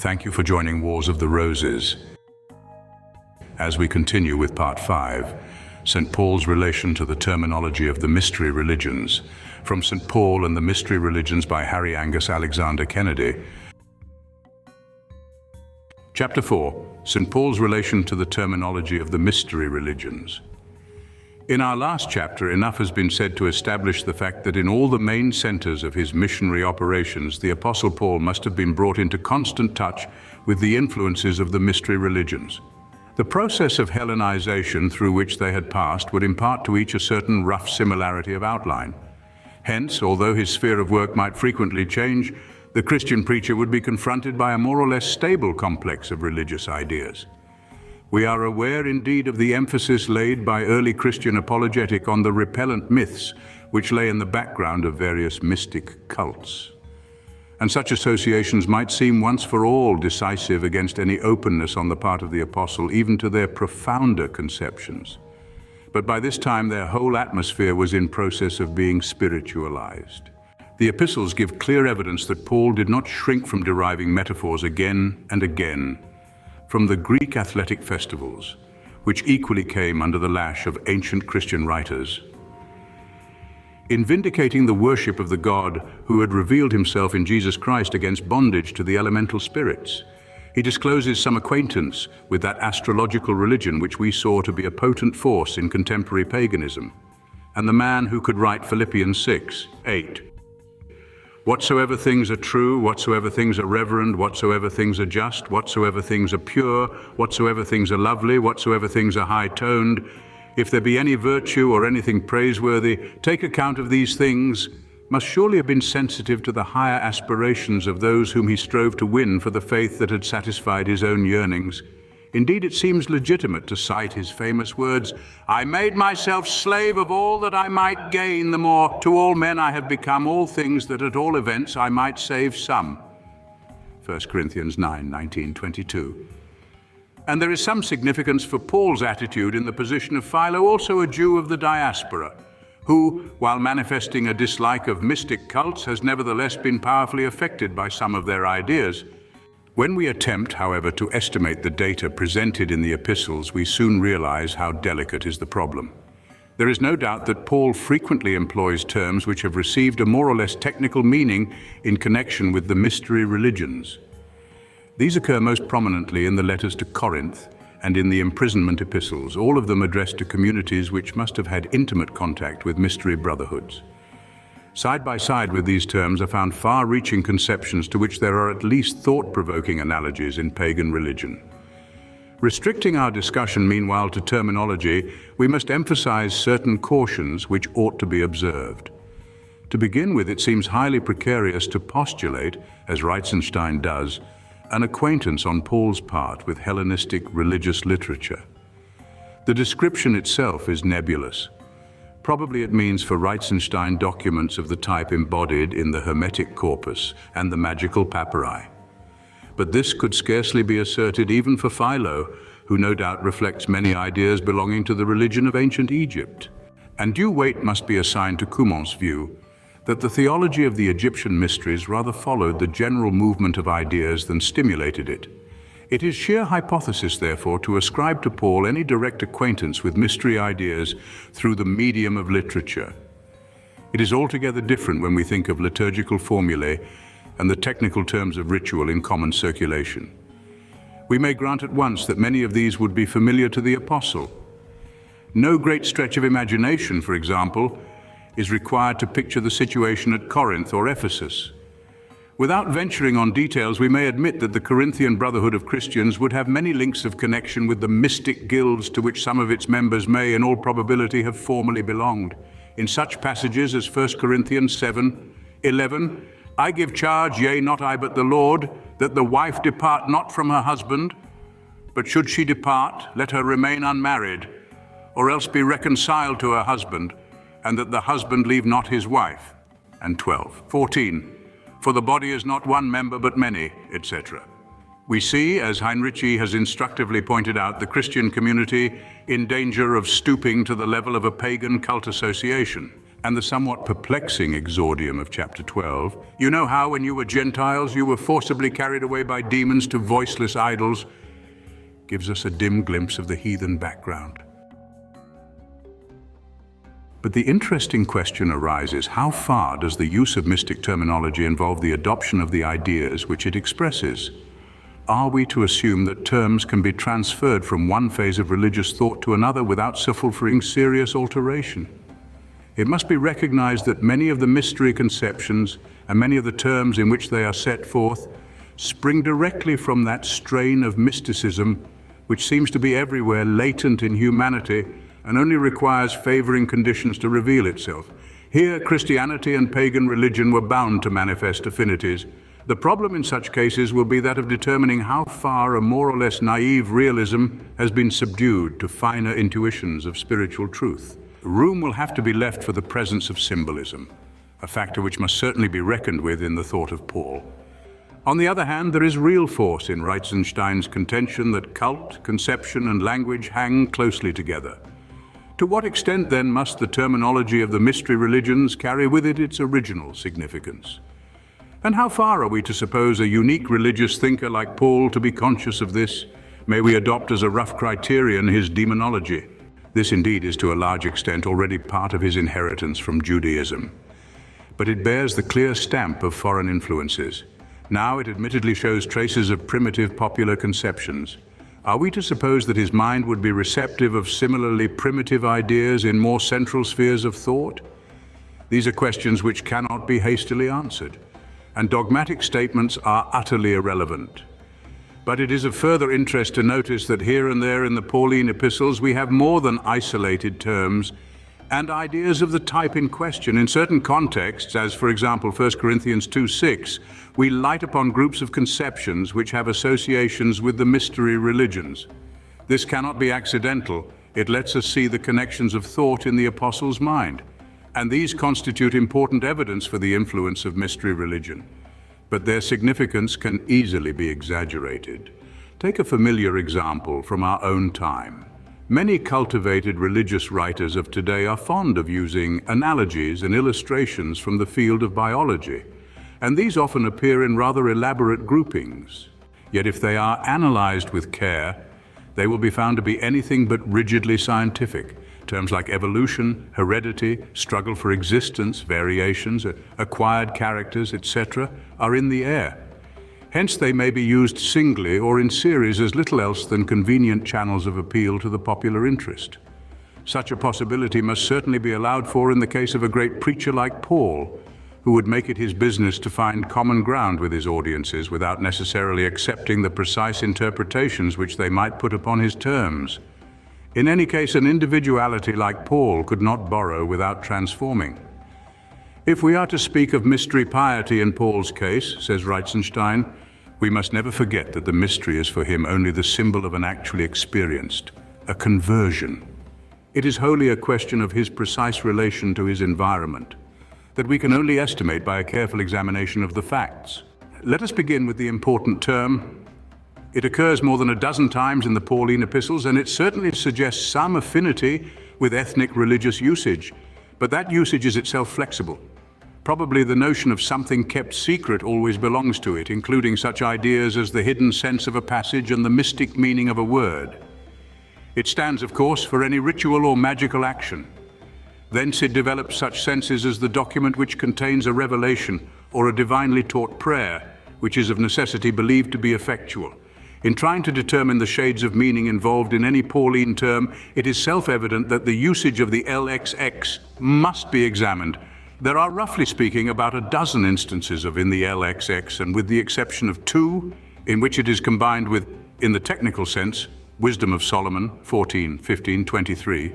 Thank you for joining Wars of the Roses. As we continue with Part 5, St. Paul's relation to the terminology of the mystery religions, from St. Paul and the Mystery Religions by Harry Angus Alexander Kennedy. Chapter 4, St. Paul's relation to the terminology of the mystery religions. In our last chapter, enough has been said to establish the fact that in all the main centers of his missionary operations, the Apostle Paul must have been brought into constant touch with the influences of the mystery religions. The process of Hellenization through which they had passed would impart to each a certain rough similarity of outline. Hence, although his sphere of work might frequently change, the Christian preacher would be confronted by a more or less stable complex of religious ideas. We are aware indeed of the emphasis laid by early Christian apologetic on the repellent myths which lay in the background of various mystic cults. And such associations might seem once for all decisive against any openness on the part of the apostle, even to their profounder conceptions. But by this time their whole atmosphere was in process of being spiritualized. The epistles give clear evidence that Paul did not shrink from deriving metaphors again and again from the Greek athletic festivals, which equally came under the lash of ancient Christian writers. In vindicating the worship of the God who had revealed himself in Jesus Christ against bondage to the elemental spirits, he discloses some acquaintance with that astrological religion which we saw to be a potent force in contemporary paganism, and the man who could write Philippians 6:8. Whatsoever things are true, whatsoever things are reverend, whatsoever things are just, whatsoever things are pure, whatsoever things are lovely, whatsoever things are high-toned, if there be any virtue or anything praiseworthy, take account of these things, must surely have been sensitive to the higher aspirations of those whom he strove to win for the faith that had satisfied his own yearnings. Indeed, it seems legitimate to cite his famous words, "I made myself slave of all that I might gain, the more to all men I have become all things that at all events I might save some." 1 Corinthians 9:19-22. And there is some significance for Paul's attitude in the position of Philo, also a Jew of the diaspora, who, while manifesting a dislike of mystic cults, has nevertheless been powerfully affected by some of their ideas. When we attempt, however, to estimate the data presented in the epistles, we soon realize how delicate is the problem. There is no doubt that Paul frequently employs terms which have received a more or less technical meaning in connection with the mystery religions. These occur most prominently in the letters to Corinth and in the imprisonment epistles, all of them addressed to communities which must have had intimate contact with mystery brotherhoods. Side by side with these terms are found far-reaching conceptions to which there are at least thought-provoking analogies in pagan religion. Restricting our discussion, meanwhile, to terminology, we must emphasize certain cautions which ought to be observed. To begin with, it seems highly precarious to postulate, as Reitzenstein does, an acquaintance on Paul's part with Hellenistic religious literature. The description itself is nebulous. Probably it means for Reitzenstein documents of the type embodied in the Hermetic corpus and the magical papyri. But this could scarcely be asserted even for Philo, who no doubt reflects many ideas belonging to the religion of ancient Egypt. And due weight must be assigned to Coumont's view that the theology of the Egyptian mysteries rather followed the general movement of ideas than stimulated it. It is sheer hypothesis, therefore, to ascribe to Paul any direct acquaintance with mystery ideas through the medium of literature. It is altogether different when we think of liturgical formulae and the technical terms of ritual in common circulation. We may grant at once that many of these would be familiar to the apostle. No great stretch of imagination, for example, is required to picture the situation at Corinth or Ephesus. Without venturing on details, we may admit that the Corinthian brotherhood of Christians would have many links of connection with the mystic guilds to which some of its members may, in all probability, have formerly belonged. In such passages as 1 Corinthians 7:11, "I give charge, yea, not I but the Lord, that the wife depart not from her husband, but should she depart, let her remain unmarried, or else be reconciled to her husband, and that the husband leave not his wife." And 12:14, "For the body is not one member but many," etc. We see, as Heinrici has instructively pointed out, the Christian community in danger of stooping to the level of a pagan cult association. and the somewhat perplexing exordium of chapter 12, "You know how, when you were Gentiles, you were forcibly carried away by demons to voiceless idols," gives us a dim glimpse of the heathen background. But the interesting question arises, how far does the use of mystic terminology involve the adoption of the ideas which it expresses? Are we to assume that terms can be transferred from one phase of religious thought to another without suffering serious alteration? It must be recognized that many of the mystery conceptions and many of the terms in which they are set forth spring directly from that strain of mysticism which seems to be everywhere latent in humanity and only requires favoring conditions to reveal itself. Here, Christianity and pagan religion were bound to manifest affinities. The problem in such cases will be that of determining how far a more or less naive realism has been subdued to finer intuitions of spiritual truth. Room will have to be left for the presence of symbolism, a factor which must certainly be reckoned with in the thought of Paul. On the other hand, there is real force in Reitzenstein's contention that cult, conception, and language hang closely together. To what extent, then, must the terminology of the mystery religions carry with it its original significance? And how far are we to suppose a unique religious thinker like Paul to be conscious of this? May we adopt as a rough criterion his demonology? This indeed is to a large extent already part of his inheritance from Judaism. But it bears the clear stamp of foreign influences. Now it admittedly shows traces of primitive popular conceptions. Are we to suppose that his mind would be receptive of similarly primitive ideas in more central spheres of thought? These are questions which cannot be hastily answered, and dogmatic statements are utterly irrelevant. But it is of further interest to notice that here and there in the Pauline epistles we have more than isolated terms and ideas of the type in question. In certain contexts, as for example 1 Corinthians 2:6, we light upon groups of conceptions which have associations with the mystery religions. This cannot be accidental. It lets us see the connections of thought in the apostle's mind, and these constitute important evidence for the influence of mystery religion. But their significance can easily be exaggerated. Take a familiar example from our own time. Many cultivated religious writers of today are fond of using analogies and illustrations from the field of biology, and these often appear in rather elaborate groupings. Yet if they are analyzed with care, they will be found to be anything but rigidly scientific. Terms like evolution, heredity, struggle for existence, variations, acquired characters, etc., are in the air. Hence they may be used singly or in series as little else than convenient channels of appeal to the popular interest. Such a possibility must certainly be allowed for in the case of a great preacher like Paul, who would make it his business to find common ground with his audiences without necessarily accepting the precise interpretations which they might put upon his terms. In any case, an individuality like Paul could not borrow without transforming. If we are to speak of mystery piety in Paul's case, says Reitzenstein, we must never forget that the mystery is for him only the symbol of an actually experienced, a conversion. It is wholly a question of his precise relation to his environment, that we can only estimate by a careful examination of the facts. Let us begin with the important term. It occurs more than a dozen times in the Pauline epistles, and it certainly suggests some affinity with ethnic religious usage, but that usage is itself flexible. Probably the notion of something kept secret always belongs to it, including such ideas as the hidden sense of a passage and the mystic meaning of a word. It stands, of course, for any ritual or magical action. Thence it develops such senses as the document which contains a revelation or a divinely taught prayer, which is of necessity believed to be effectual. In trying to determine the shades of meaning involved in any Pauline term, it is self-evident that the usage of the LXX must be examined. There are, roughly speaking, about a dozen instances of in the LXX, and with the exception of two, in which it is combined with, in the technical sense, Wisdom of Solomon 14:15-23,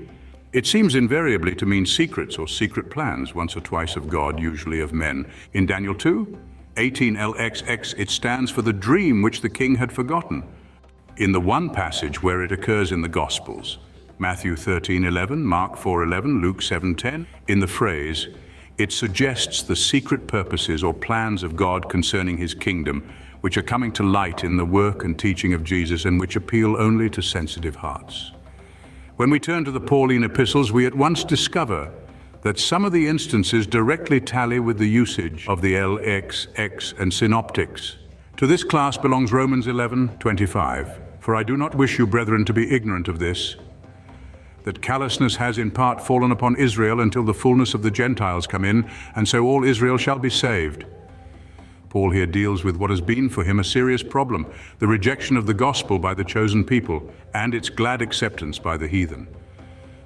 it seems invariably to mean secrets or secret plans, once or twice of God, usually of men. In Daniel 2:18 LXX, it stands for the dream which the king had forgotten. In the one passage where it occurs in the Gospels, Matthew 13:11, Mark 4:11, Luke 7:10, in the phrase, it suggests the secret purposes or plans of God concerning his kingdom, which are coming to light in the work and teaching of Jesus and which appeal only to sensitive hearts. When we turn to the Pauline epistles, we at once discover that some of the instances directly tally with the usage of the LXX and synoptics. To this class belongs Romans 11:25. For I do not wish you, brethren, to be ignorant of this, that callousness has in part fallen upon Israel until the fullness of the Gentiles come in, and so all Israel shall be saved. Paul here deals with what has been for him a serious problem, the rejection of the gospel by the chosen people and its glad acceptance by the heathen.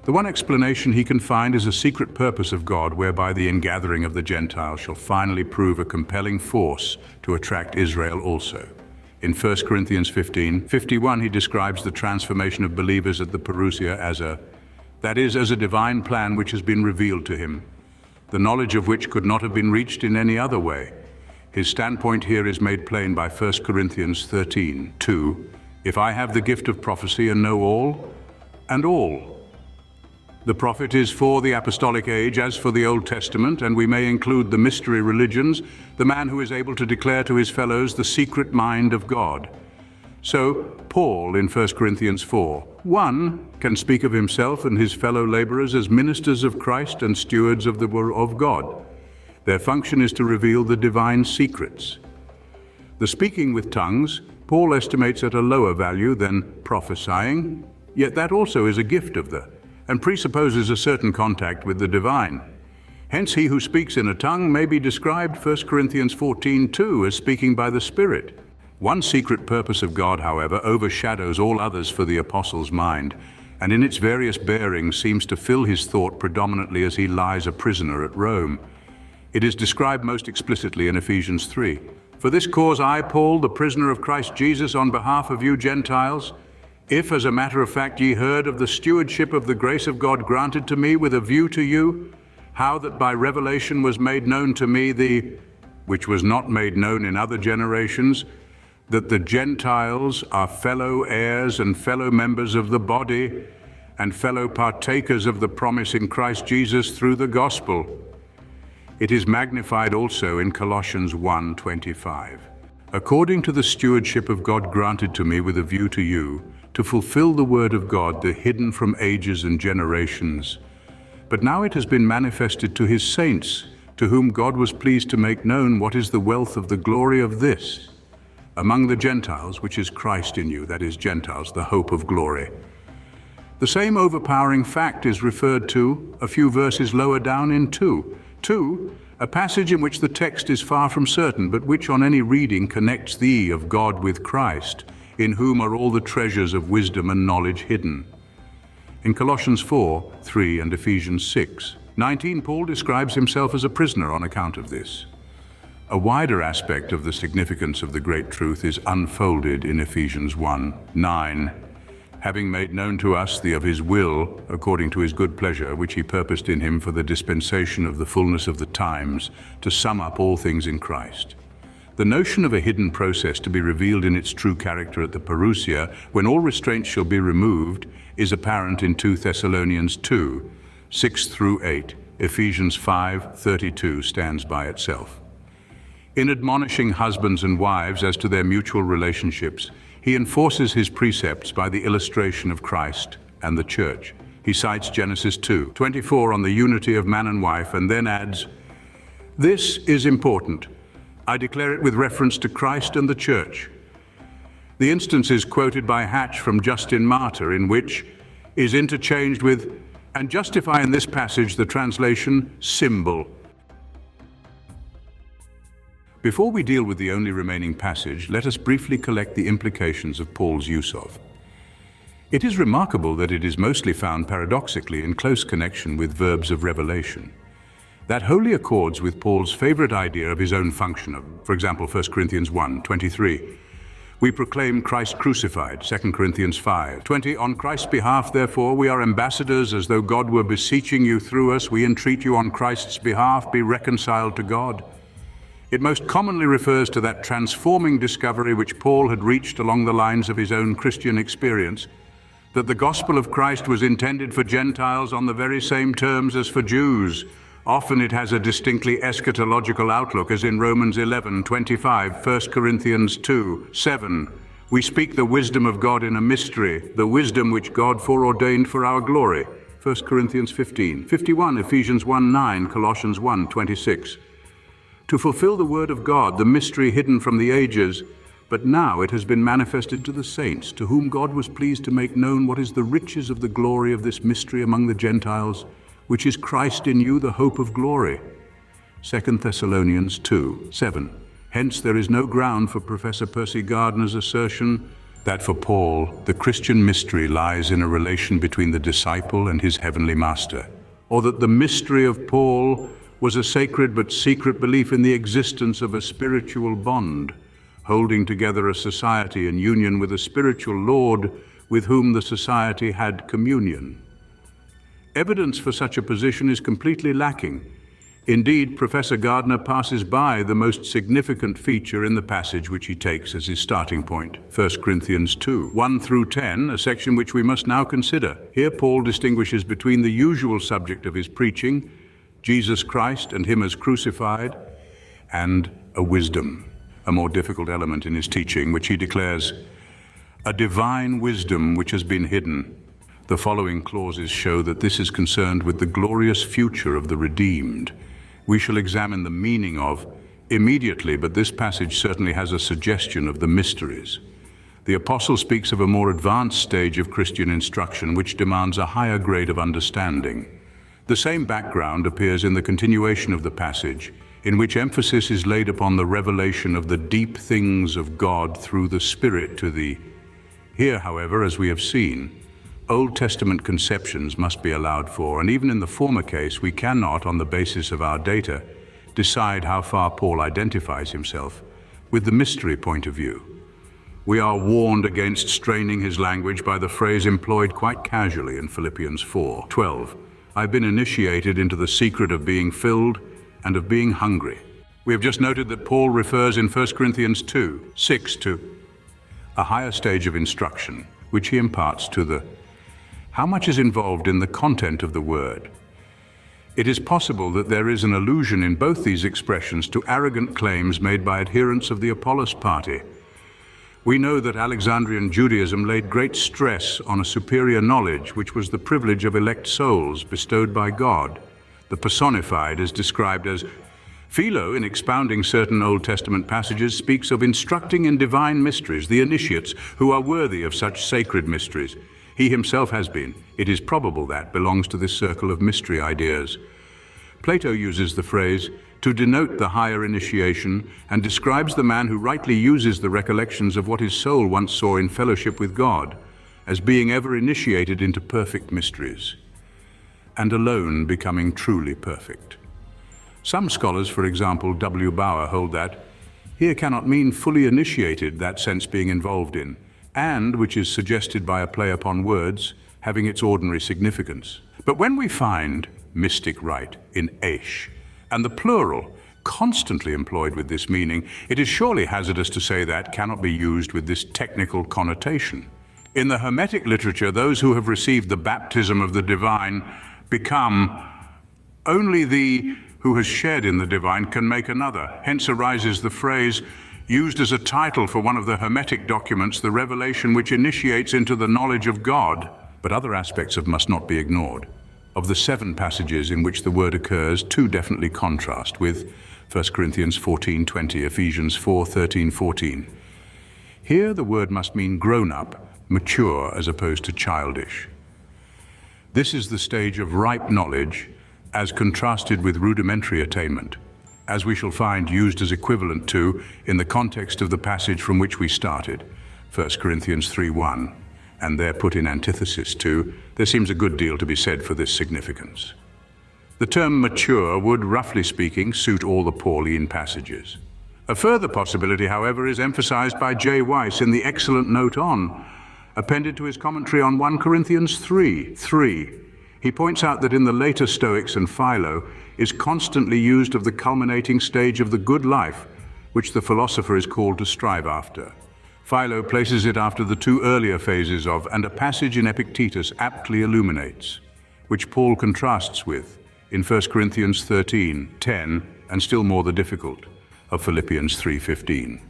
The one explanation he can find is a secret purpose of God whereby the ingathering of the Gentiles shall finally prove a compelling force to attract Israel also. In 1 Corinthians 15:51, he describes the transformation of believers at the Parousia as a divine plan which has been revealed to him, the knowledge of which could not have been reached in any other way. His standpoint here is made plain by 1 Corinthians 13:2. If I have the gift of prophecy and know all, and all. The prophet is for the apostolic age as for the Old Testament, and we may include the mystery religions, the man who is able to declare to his fellows the secret mind of God. So, Paul in 1 Corinthians 4:1 can speak of himself and his fellow laborers as ministers of Christ and stewards of the word of God. Their function is to reveal the divine secrets. The speaking with tongues, Paul estimates at a lower value than prophesying, yet that also is a gift of and presupposes a certain contact with the divine. Hence, he who speaks in a tongue may be described, 1 Corinthians 14:2, as speaking by the Spirit. One secret purpose of God, however, overshadows all others for the apostle's mind, and in its various bearings seems to fill his thought predominantly as he lies a prisoner at Rome. It is described most explicitly in Ephesians 3. For this cause I, Paul, the prisoner of Christ Jesus, on behalf of you Gentiles, if, as a matter of fact, ye heard of the stewardship of the grace of God granted to me with a view to you, how that by revelation was made known to me which was not made known in other generations, that the Gentiles are fellow heirs and fellow members of the body, and fellow partakers of the promise in Christ Jesus through the gospel. It is magnified also in Colossians 1:25. According to the stewardship of God granted to me with a view to you, to fulfill the word of God, the hidden from ages and generations. But now it has been manifested to his saints, to whom God was pleased to make known what is the wealth of the glory of this, among the Gentiles, which is Christ in you, that is, Gentiles, the hope of glory. The same overpowering fact is referred to a few verses lower down in 2, a passage in which the text is far from certain, but which on any reading connects the of God with Christ, in whom are all the treasures of wisdom and knowledge hidden. In Colossians 4:3 and Ephesians 6:19, Paul describes himself as a prisoner on account of this. A wider aspect of the significance of the great truth is unfolded in Ephesians 1:9, having made known to us the of his will, according to his good pleasure, which he purposed in him for the dispensation of the fullness of the times, to sum up all things in Christ. The notion of a hidden process to be revealed in its true character at the Parousia, when all restraints shall be removed, is apparent in 2 Thessalonians 2:6-8. Ephesians 5:32 stands by itself. In admonishing husbands and wives as to their mutual relationships, he enforces his precepts by the illustration of Christ and the church. He cites Genesis 2:24 on the unity of man and wife, and then adds, "This is important. I declare it with reference to Christ and the church." The instance is quoted by Hatch from Justin Martyr, in which is interchanged with, and justify in this passage the translation symbol. Before we deal with the only remaining passage, let us briefly collect the implications of Paul's use of. It is remarkable that it is mostly found paradoxically in close connection with verbs of revelation. That wholly accords with Paul's favorite idea of his own function, for example, 1 Corinthians 1:23. We proclaim Christ crucified, 2 Corinthians 5:20. On Christ's behalf, therefore, we are ambassadors, as though God were beseeching you through us. We entreat you on Christ's behalf, be reconciled to God. It most commonly refers to that transforming discovery which Paul had reached along the lines of his own Christian experience, that the gospel of Christ was intended for Gentiles on the very same terms as for Jews. Often it has a distinctly eschatological outlook, as in Romans 11:25, 1 Corinthians 2:7. We speak the wisdom of God in a mystery, the wisdom which God foreordained for our glory, 1 Corinthians 15, 51, Ephesians 1:9, Colossians 1:26. To fulfill the word of God, the mystery hidden from the ages, but now it has been manifested to the saints, to whom God was pleased to make known what is the riches of the glory of this mystery among the Gentiles, which is Christ in you, the hope of glory. 2 Thessalonians 2:7. Hence there is no ground for Professor Percy Gardner's assertion that for Paul, the Christian mystery lies in a relation between the disciple and his heavenly master, or that the mystery of Paul was a sacred but secret belief in the existence of a spiritual bond, holding together a society in union with a spiritual Lord with whom the society had communion. Evidence for such a position is completely lacking. Indeed, Professor Gardner passes by the most significant feature in the passage which he takes as his starting point, 1 Corinthians 2, 1 through 10, a section which we must now consider. Here Paul distinguishes between the usual subject of his preaching, Jesus Christ and him as crucified, and a wisdom, a more difficult element in his teaching, which he declares a divine wisdom which has been hidden. The following clauses show that this is concerned with the glorious future of the redeemed. We shall examine the meaning of immediately, but this passage certainly has a suggestion of the mysteries. The apostle speaks of a more advanced stage of Christian instruction which demands a higher grade of understanding. The same background appears in the continuation of the passage, in which emphasis is laid upon the revelation of the deep things of God through the Spirit to thee. Here, however, as we have seen, Old Testament conceptions must be allowed for, and even in the former case, we cannot, on the basis of our data, decide how far Paul identifies himself with the mystery point of view. We are warned against straining his language by the phrase employed quite casually in Philippians 4:12. I've been initiated into the secret of being filled and of being hungry. We have just noted that Paul refers in 1 Corinthians 2:6 to a higher stage of instruction, which he imparts to the. How much is involved in the content of the word? It is possible that there is an allusion in both these expressions to arrogant claims made by adherents of the Apollos party. We know that Alexandrian Judaism laid great stress on a superior knowledge, which was the privilege of elect souls bestowed by God. The personified is described as Philo, in expounding certain Old Testament passages, speaks of instructing in divine mysteries the initiates who are worthy of such sacred mysteries. He himself has been. It is probable that belongs to this circle of mystery ideas. Plato uses the phrase to denote the higher initiation and describes the man who rightly uses the recollections of what his soul once saw in fellowship with God as being ever initiated into perfect mysteries, and alone becoming truly perfect. Some scholars, for example, W. Bauer, hold that here cannot mean fully initiated, that sense being involved in, and, which is suggested by a play upon words, having its ordinary significance. But when we find mystic rite in Aish, and the plural constantly employed with this meaning, it is surely hazardous to say that cannot be used with this technical connotation. In the Hermetic literature, those who have received the baptism of the divine become only the who has shared in the divine can make another. Hence arises the phrase used as a title for one of the Hermetic documents, the revelation which initiates into the knowledge of God. But other aspects of must not be ignored. Of the 7 passages in which the word occurs, 2 definitely contrast with 1 Corinthians 14:20, Ephesians 4:13-14. Here the word must mean grown up, mature, as opposed to childish. This is the stage of ripe knowledge as contrasted with rudimentary attainment, as we shall find used as equivalent to in the context of the passage from which we started, 1 Corinthians 3:1, and there put in antithesis to, there seems a good deal to be said for this significance. The term mature would, roughly speaking, suit all the Pauline passages. A further possibility, however, is emphasized by J. Weiss in the excellent note on, appended to his commentary on 1 Corinthians 3:3. He points out that in the later Stoics and Philo is constantly used of the culminating stage of the good life, which the philosopher is called to strive after. Philo places it after the 2 earlier phases of, and a passage in Epictetus aptly illuminates, which Paul contrasts with in 1 Corinthians 13:10, and still more the difficult of Philippians 3:15.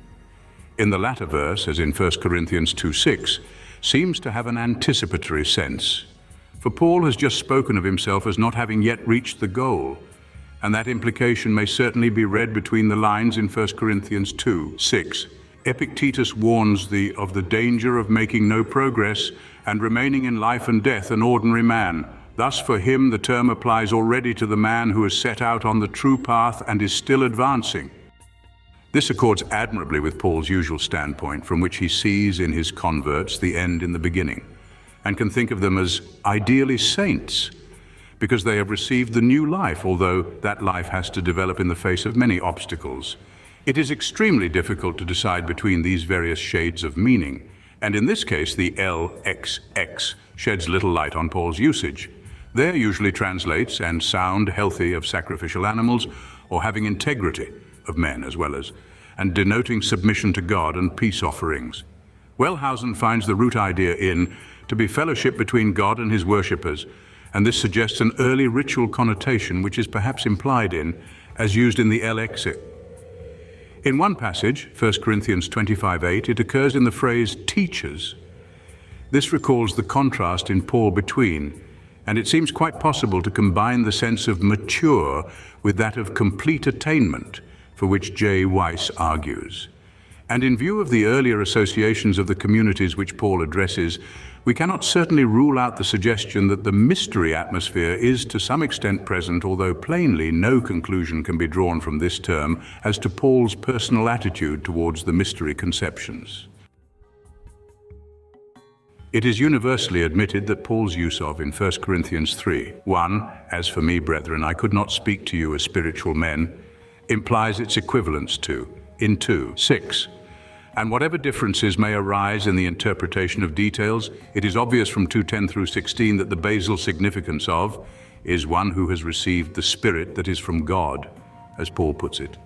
In the latter verse, as in 1 Corinthians 2:6, seems to have an anticipatory sense. For Paul has just spoken of himself as not having yet reached the goal, and that implication may certainly be read between the lines in 1 Corinthians 2:6. Epictetus warns thee of the danger of making no progress and remaining in life and death an ordinary man. Thus for him the term applies already to the man who has set out on the true path and is still advancing. This accords admirably with Paul's usual standpoint, from which he sees in his converts the end in the beginning, and can think of them as ideally saints, because they have received the new life, although that life has to develop in the face of many obstacles. It is extremely difficult to decide between these various shades of meaning, and in this case the LXX sheds little light on Paul's usage. There usually translates and sound healthy of sacrificial animals, or having integrity of men as well as, and denoting submission to God and peace offerings. Wellhausen finds the root idea in to be fellowship between God and his worshippers, and this suggests an early ritual connotation which is perhaps implied in, as used in the LXX. In one passage, 1 Corinthians 25:8, it occurs in the phrase teachers. This recalls the contrast in Paul between, and it seems quite possible to combine the sense of mature with that of complete attainment, for which J. Weiss argues. And in view of the earlier associations of the communities which Paul addresses, we cannot certainly rule out the suggestion that the mystery atmosphere is to some extent present, although plainly no conclusion can be drawn from this term as to Paul's personal attitude towards the mystery conceptions. It is universally admitted that Paul's use of in 1 Corinthians 3:1, "As for me, brethren, I could not speak to you as spiritual men," implies its equivalence to in 2:6. And whatever differences may arise in the interpretation of details, it is obvious from 2:10 through 16 that the basal significance of is one who has received the Spirit that is from God, as Paul puts it.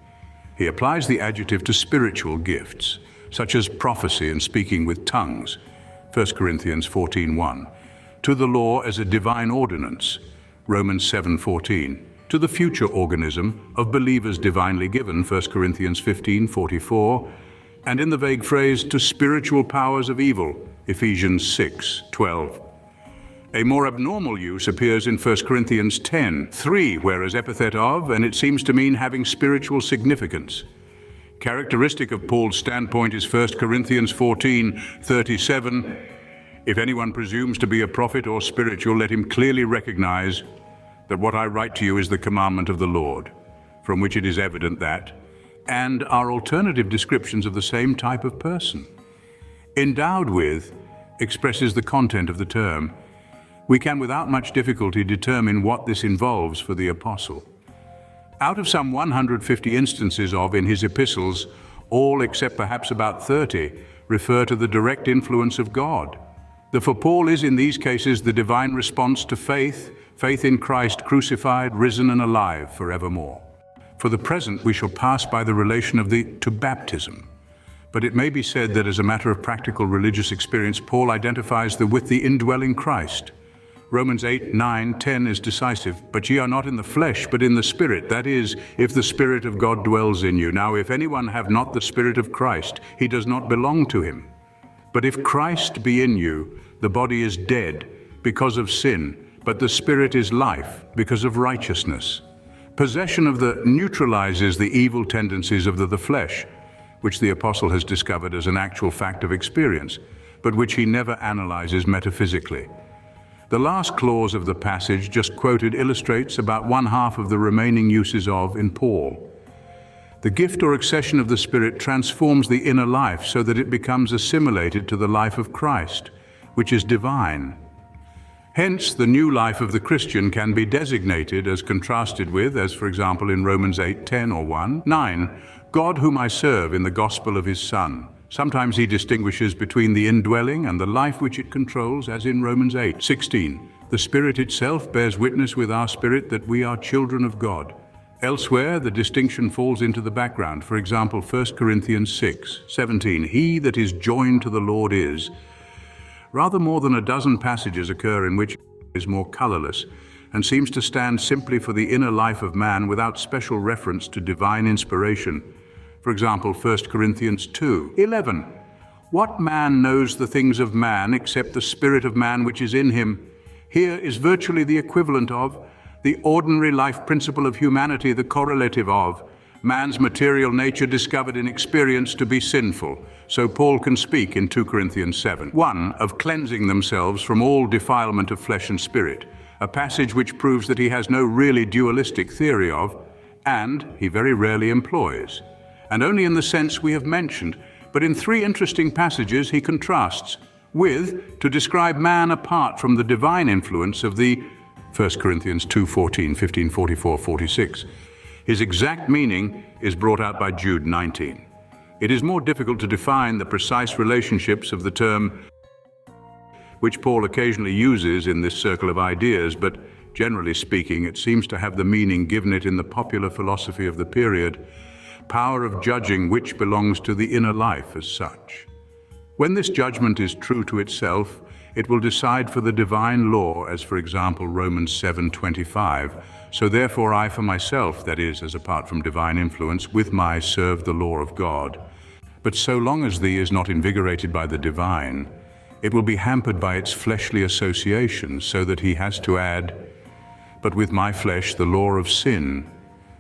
He applies the adjective to spiritual gifts, such as prophecy and speaking with tongues, 1 Corinthians 14:1, to the law as a divine ordinance, Romans 7:14, to the future organism of believers divinely given, 1 Corinthians 15:44, and in the vague phrase, to spiritual powers of evil, Ephesians 6:12. A more abnormal use appears in 1 Corinthians 10:3, where as epithet of, and it seems to mean having spiritual significance. Characteristic of Paul's standpoint is 1 Corinthians 14:37, "If anyone presumes to be a prophet or spiritual, let him clearly recognize that what I write to you is the commandment of the Lord," from which it is evident that, and are alternative descriptions of the same type of person. Endowed with expresses the content of the term. We can without much difficulty determine what this involves for the apostle. Out of some 150 instances of in his epistles, all except perhaps about 30 refer to the direct influence of God. The for Paul is in these cases the divine response to faith in Christ crucified, risen and alive forevermore. For the present, we shall pass by the relation of to baptism. But it may be said that as a matter of practical religious experience, Paul identifies with the indwelling Christ. Romans 8:9-10 is decisive. "But ye are not in the flesh, but in the Spirit, that is, if the Spirit of God dwells in you. Now if anyone have not the Spirit of Christ, he does not belong to him. But if Christ be in you, the body is dead because of sin, but the Spirit is life because of righteousness." Possession of the neutralizes the evil tendencies of the flesh, which the apostle has discovered as an actual fact of experience, but which he never analyzes metaphysically. The last clause of the passage just quoted illustrates about one half of the remaining uses of in Paul. The gift or accession of the Spirit transforms the inner life so that it becomes assimilated to the life of Christ, which is divine. Hence, the new life of the Christian can be designated as contrasted with, as for example in Romans 8:10 or 1:9, "God whom I serve in the gospel of his Son." Sometimes he distinguishes between the indwelling and the life which it controls, as in Romans 8:16. "The Spirit itself bears witness with our spirit that we are children of God." Elsewhere, the distinction falls into the background. For example, 1 Corinthians 6:17, "He that is joined to the Lord is." Rather more than a dozen passages occur in which it is more colorless and seems to stand simply for the inner life of man without special reference to divine inspiration. For example, 1 Corinthians 2:11, "What man knows the things of man except the spirit of man which is in him? here is virtually the equivalent of the ordinary life principle of humanity, the correlative of man's material nature discovered in experience to be sinful. So Paul can speak in 2 Corinthians 7, 1, of cleansing themselves from all defilement of flesh and spirit, a passage which proves that he has no really dualistic theory of, and he very rarely employs, and only in the sense we have mentioned, but in 3 interesting passages he contrasts with to describe man apart from the divine influence of the 1 Corinthians 2:14, 15, 44, 46. His exact meaning is brought out by Jude 19. It is more difficult to define the precise relationships of the term which Paul occasionally uses in this circle of ideas, but generally speaking, it seems to have the meaning given it in the popular philosophy of the period, power of judging which belongs to the inner life as such. When this judgment is true to itself, it will decide for the divine law, as for example Romans 7:25. So therefore I for myself, that is, as apart from divine influence, with my serve the law of God. But so long as thee is not invigorated by the divine, it will be hampered by its fleshly associations, so that he has to add, but with my flesh the law of sin.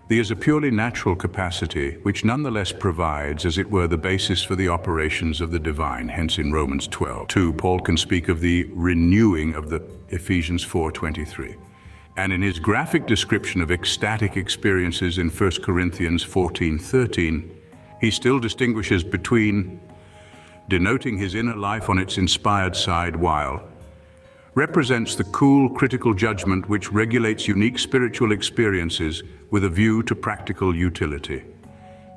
Thee is a purely natural capacity, which nonetheless provides, as it were, the basis for the operations of the divine. Hence in Romans 12:2, Paul can speak of the renewing of the Ephesians 4:23. And in his graphic description of ecstatic experiences in 1 Corinthians 14:13, he still distinguishes between denoting his inner life on its inspired side, while represents the cool, critical judgment which regulates unique spiritual experiences with a view to practical utility.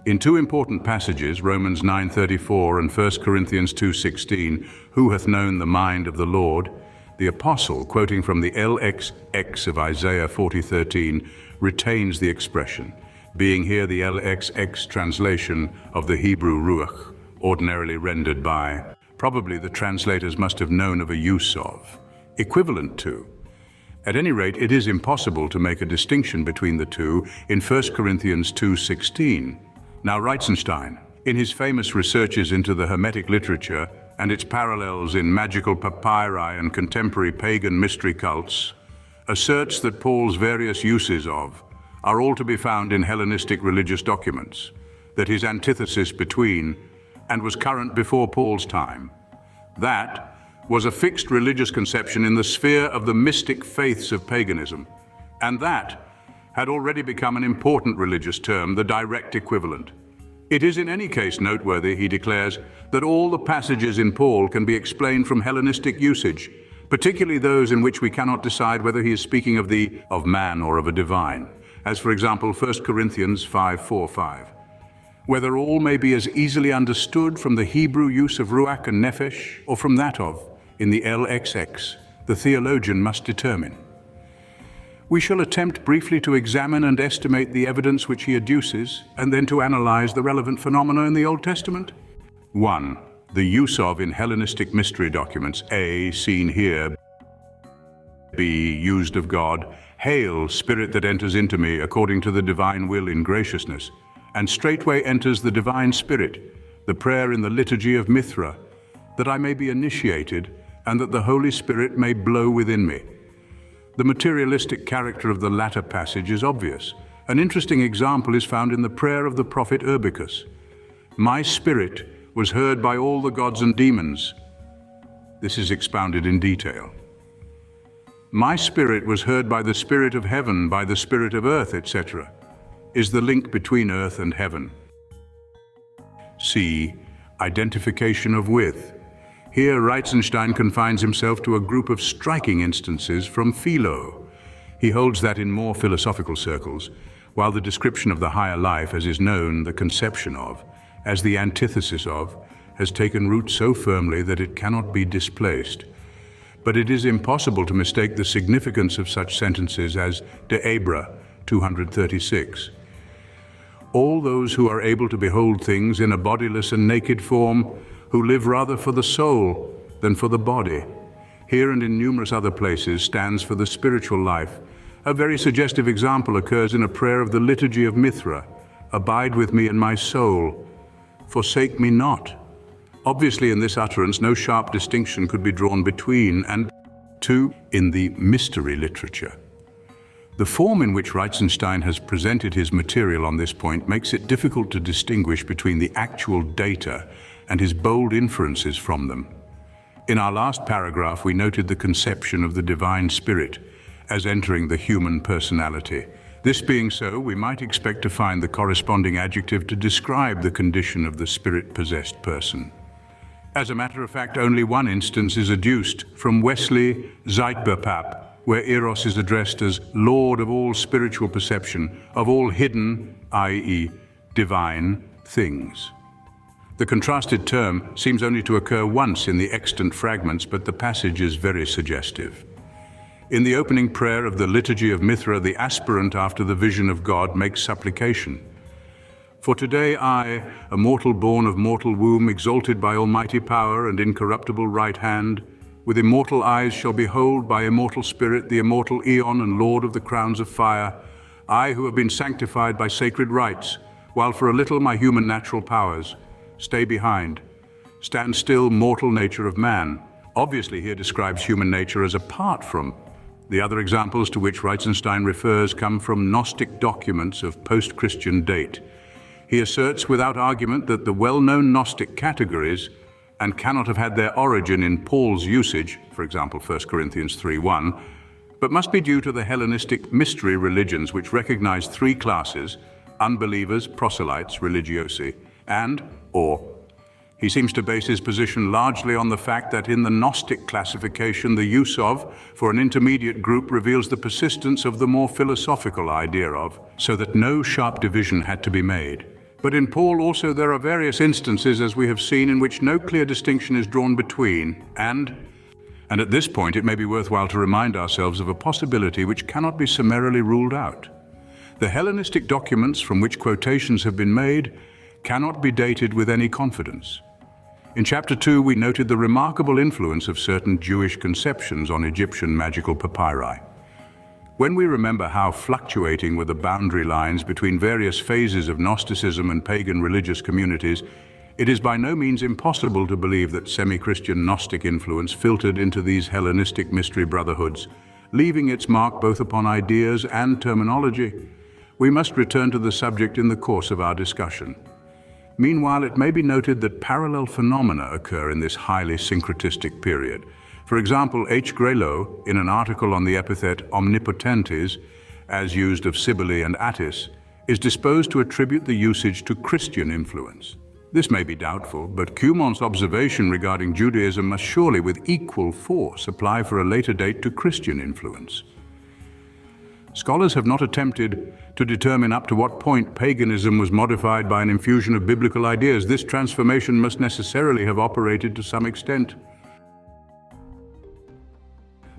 In 2 important passages, Romans 9:34 and 1 Corinthians 2:16, who hath known the mind of the Lord, the apostle, quoting from the LXX of Isaiah 40:13, retains the expression, being here the LXX translation of the Hebrew ruach, ordinarily rendered by. Probably the translators must have known of a use of, equivalent to. At any rate, it is impossible to make a distinction between the two in 1 Corinthians 2:16. Now Reitzenstein, in his famous researches into the Hermetic literature and its parallels in magical papyri and contemporary pagan mystery cults, asserts that Paul's various uses of are all to be found in Hellenistic religious documents, that his antithesis between and was current before Paul's time. That was a fixed religious conception in the sphere of the mystic faiths of paganism, and that had already become an important religious term, the direct equivalent. It is in any case noteworthy, he declares, that all the passages in Paul can be explained from Hellenistic usage, particularly those in which we cannot decide whether he is speaking of man or of a divine, as for example 1 Corinthians 5:4-5. Whether all may be as easily understood from the Hebrew use of ruach and nephesh, or from that of, in the LXX, the theologian must determine. We shall attempt briefly to examine and estimate the evidence which he adduces, and then to analyze the relevant phenomena in the Old Testament. 1. The use of in Hellenistic mystery documents, A, seen here, B, used of God, Hail, Spirit that enters into me according to the divine will in graciousness, and straightway enters the divine Spirit, the prayer in the liturgy of Mithra, that I may be initiated, and that the Holy Spirit may blow within me. The materialistic character of the latter passage is obvious. An interesting example is found in the prayer of the prophet Urbicus. My spirit was heard by all the gods and demons. This is expounded in detail. My spirit was heard by the spirit of heaven, by the spirit of earth, etc., is the link between earth and heaven. C. Identification of with. Here Reitzenstein confines himself to a group of striking instances from Philo. He holds that in more philosophical circles, while the description of the higher life as is known, the conception of, as the antithesis of, has taken root so firmly that it cannot be displaced. But it is impossible to mistake the significance of such sentences as De Abra 236. All those who are able to behold things in a bodiless and naked form, who live rather for the soul than for the body. Here and in numerous other places stands for the spiritual life. A very suggestive example occurs in a prayer of the liturgy of Mithra. Abide with me in my soul, forsake me not. Obviously in this utterance no sharp distinction could be drawn between and 2. In the mystery literature. The form in which Reitzenstein has presented his material on this point makes it difficult to distinguish between the actual data and his bold inferences from them. In our last paragraph, we noted the conception of the divine spirit as entering the human personality. This being so, we might expect to find the corresponding adjective to describe the condition of the spirit-possessed person. As a matter of fact, only one instance is adduced from Wesley Zeitberpap, where Eros is addressed as Lord of all spiritual perception, of all hidden, i.e., divine, things. The contrasted term seems only to occur once in the extant fragments, but the passage is very suggestive. In the opening prayer of the Liturgy of Mithra, the aspirant after the vision of God makes supplication. For today I, a mortal born of mortal womb, exalted by almighty power and incorruptible right hand, with immortal eyes shall behold by immortal spirit the immortal Aeon and Lord of the crowns of fire, I who have been sanctified by sacred rites, while for a little my human natural powers stay behind. Stand still, mortal nature of man. Obviously here describes human nature as apart from. The other examples to which Reitzenstein refers come from Gnostic documents of post-Christian date. He asserts without argument that the well-known Gnostic categories and cannot have had their origin in Paul's usage, for example 1 Corinthians 3:1, but must be due to the Hellenistic mystery religions which recognize three classes: unbelievers, proselytes, religiosi, or. He seems to base his position largely on the fact that in the Gnostic classification, the use of for an intermediate group reveals the persistence of the more philosophical idea of, so that no sharp division had to be made. But in Paul also there are various instances, as we have seen, in which no clear distinction is drawn between and at this point it may be worthwhile to remind ourselves of a possibility which cannot be summarily ruled out. The Hellenistic documents from which quotations have been made cannot be dated with any confidence. In chapter 2 we noted the remarkable influence of certain Jewish conceptions on Egyptian magical papyri. When we remember how fluctuating were the boundary lines between various phases of Gnosticism and pagan religious communities, it is by no means impossible to believe that semi-Christian Gnostic influence filtered into these Hellenistic mystery brotherhoods, leaving its mark both upon ideas and terminology. We must return to the subject in the course of our discussion. Meanwhile, it may be noted that parallel phenomena occur in this highly syncretistic period. For example, H. Grelot, in an article on the epithet omnipotentis, as used of Cybele and Attis, is disposed to attribute the usage to Christian influence. This may be doubtful, but Cumont's observation regarding Judaism must surely with equal force apply for a later date to Christian influence. Scholars have not attempted to determine up to what point paganism was modified by an infusion of biblical ideas. This transformation must necessarily have operated to some extent.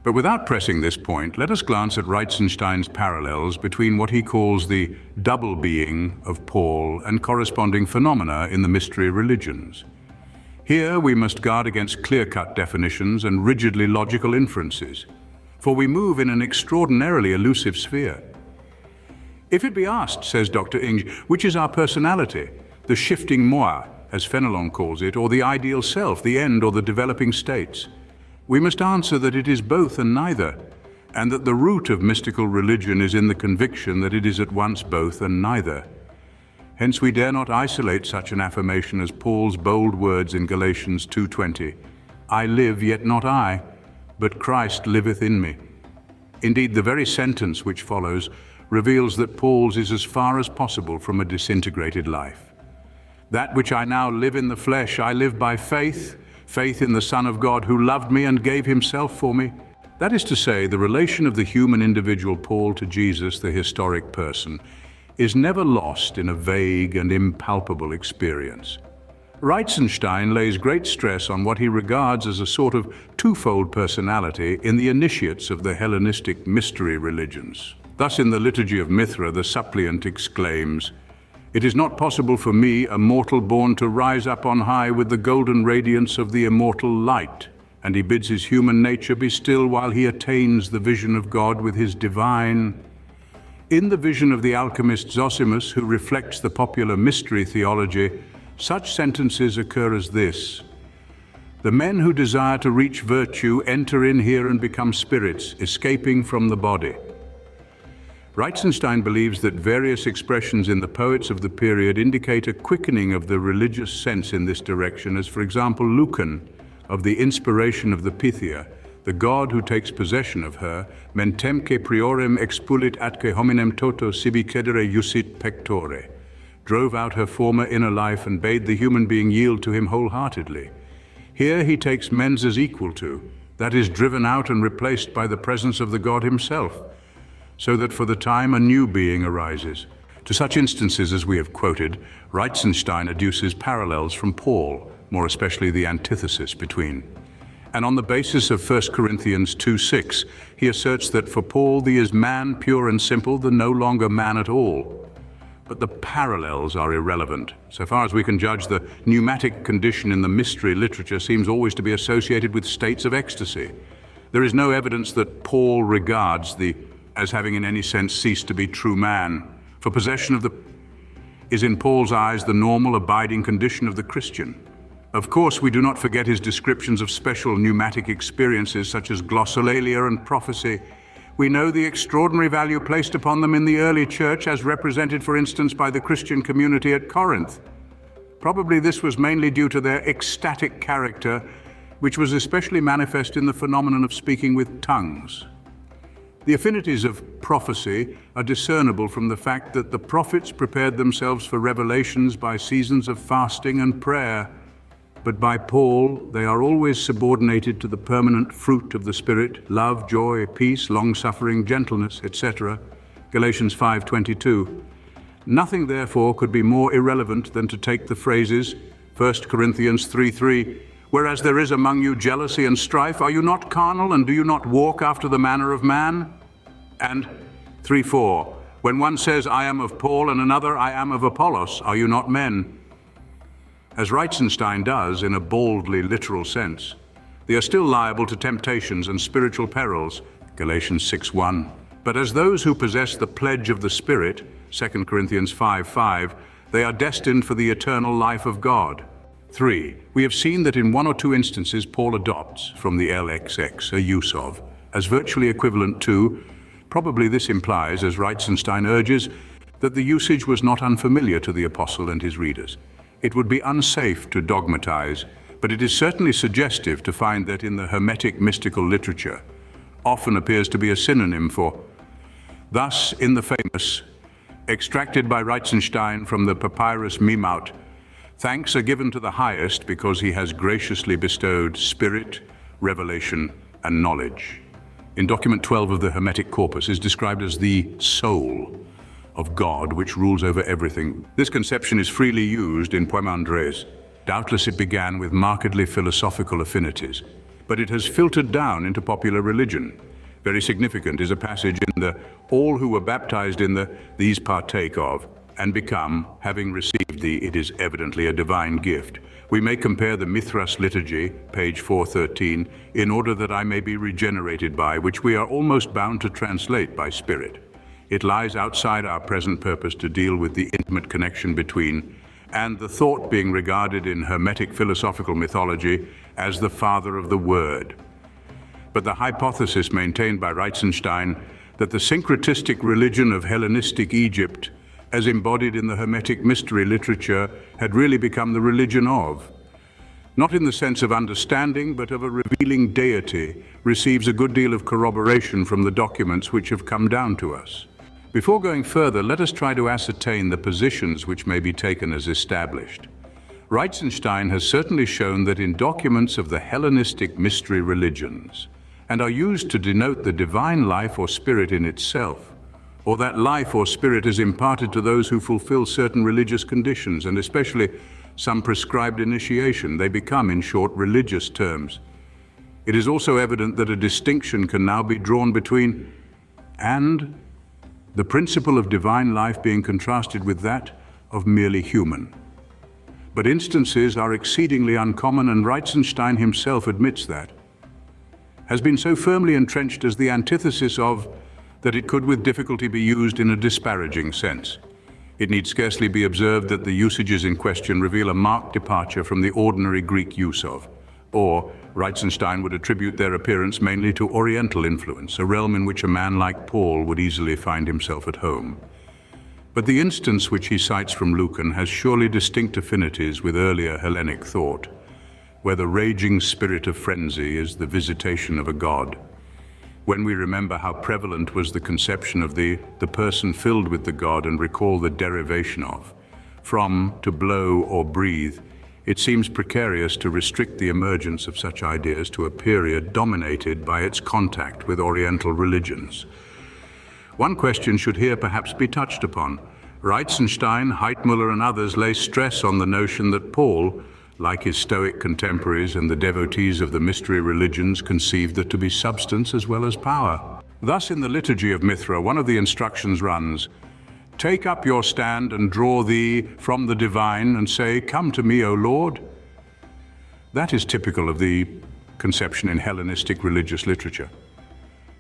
But without pressing this point, let us glance at Reitzenstein's parallels between what he calls the double being of Paul and corresponding phenomena in the mystery religions. Here we must guard against clear-cut definitions and rigidly logical inferences, for we move in an extraordinarily elusive sphere. If it be asked, says Dr. Inge, which is our personality, the shifting moi, as Fenelon calls it, or the ideal self, the end or the developing states, we must answer that it is both and neither, and that the root of mystical religion is in the conviction that it is at once both and neither. Hence we dare not isolate such an affirmation as Paul's bold words in Galatians 2:20, I live, yet not I, but Christ liveth in me. Indeed, the very sentence which follows reveals that Paul's is as far as possible from a disintegrated life. That which I now live in the flesh, I live by faith in the Son of God who loved me and gave himself for me. That is to say, the relation of the human individual Paul to Jesus, the historic person, is never lost in a vague and impalpable experience. Reitzenstein lays great stress on what he regards as a sort of twofold personality in the initiates of the Hellenistic mystery religions. Thus in the Liturgy of Mithra, the suppliant exclaims, It is not possible for me, a mortal born, to rise up on high with the golden radiance of the immortal light. And he bids his human nature be still while he attains the vision of God with his divine. In the vision of the alchemist Zosimus, who reflects the popular mystery theology, such sentences occur as this: The men who desire to reach virtue enter in here and become spirits, escaping from the body. Reitzenstein believes that various expressions in the poets of the period indicate a quickening of the religious sense in this direction, as for example Lucan, of the inspiration of the Pythia, the god who takes possession of her, mentemque priorem expulit atque hominem toto sibi cedere iusit pectore, drove out her former inner life and bade the human being yield to him wholeheartedly. Here he takes men's as equal to, that is, driven out and replaced by the presence of the god himself, so that for the time a new being arises. To such instances as we have quoted, Reitzenstein adduces parallels from Paul, more especially the antithesis between. And on the basis of 1 Corinthians 2:6, he asserts that for Paul the is man pure and simple, the no longer man at all. But the parallels are irrelevant. So far as we can judge, the pneumatic condition in the mystery literature seems always to be associated with states of ecstasy. There is no evidence that Paul regards the as having in any sense ceased to be true man. For possession of the is in Paul's eyes the normal abiding condition of the Christian. Of course, we do not forget his descriptions of special pneumatic experiences such as glossolalia and prophecy. We know the extraordinary value placed upon them in the early church, as represented, for instance, by the Christian community at Corinth. Probably this was mainly due to their ecstatic character, which was especially manifest in the phenomenon of speaking with tongues. The affinities of prophecy are discernible from the fact that the prophets prepared themselves for revelations by seasons of fasting and prayer. But by Paul, they are always subordinated to the permanent fruit of the Spirit, love, joy, peace, long-suffering, gentleness, etc. Galatians 5:22. Nothing, therefore, could be more irrelevant than to take the phrases 1 Corinthians 3:3, whereas there is among you jealousy and strife, are you not carnal, and do you not walk after the manner of man? And 3:4, when one says, I am of Paul, and another, I am of Apollos, are you not men? As Reitzenstein does in a baldly literal sense, they are still liable to temptations and spiritual perils, Galatians 6:1. But as those who possess the pledge of the Spirit, 2 Corinthians 5:5, they are destined for the eternal life of God. 3. We have seen that in one or two instances Paul adopts from the LXX a use of, as virtually equivalent to. Probably this implies, as Reitzenstein urges, that the usage was not unfamiliar to the apostle and his readers. It would be unsafe to dogmatize, but it is certainly suggestive to find that in the Hermetic mystical literature often appears to be a synonym for. Thus, in the famous, extracted by Reitzenstein from the papyrus Mimaut, thanks are given to the highest because he has graciously bestowed spirit, revelation, and knowledge. In document 12 of the Hermetic corpus is described as the soul of God, which rules over everything. This conception is freely used in Poimandres. Doubtless it began with markedly philosophical affinities, but it has filtered down into popular religion. Very significant is a passage in the all who were baptized in the these partake of and become, having received the it is evidently a divine gift. We may compare the Mithras liturgy, page 413, in order that I may be regenerated by, which we are almost bound to translate by spirit. It lies outside our present purpose to deal with the intimate connection between and the thought being regarded in Hermetic philosophical mythology as the father of the word. But the hypothesis maintained by Reitzenstein that the syncretistic religion of Hellenistic Egypt, as embodied in the Hermetic mystery literature, had really become the religion of, not in the sense of understanding, but of a revealing deity, receives a good deal of corroboration from the documents which have come down to us. Before going further, let us try to ascertain the positions which may be taken as established. Reitzenstein has certainly shown that in documents of the Hellenistic mystery religions, and are used to denote the divine life or spirit in itself, or that life or spirit is imparted to those who fulfill certain religious conditions, and especially some prescribed initiation, they become, in short, religious terms. It is also evident that a distinction can now be drawn between and the principle of divine life being contrasted with that of merely human. But instances are exceedingly uncommon, and Reitzenstein himself admits that, has been so firmly entrenched as the antithesis of, that it could with difficulty be used in a disparaging sense. It need scarcely be observed that the usages in question reveal a marked departure from the ordinary Greek use of, Or Reitzenstein would attribute their appearance mainly to Oriental influence, a realm in which a man like Paul would easily find himself at home. But the instance which he cites from Lucan has surely distinct affinities with earlier Hellenic thought, where the raging spirit of frenzy is the visitation of a god. When we remember how prevalent was the conception of the person filled with the god and recall the derivation of, from, to blow or breathe, it seems precarious to restrict the emergence of such ideas to a period dominated by its contact with Oriental religions. One question should here perhaps be touched upon. Reitzenstein, Heitmuller and others lay stress on the notion that Paul, like his Stoic contemporaries and the devotees of the mystery religions, conceived there to be substance as well as power. Thus, in the Liturgy of Mithra, one of the instructions runs, "Take up your stand and draw thee from the divine and say, 'Come to me, O Lord.'" That is typical of the conception in Hellenistic religious literature.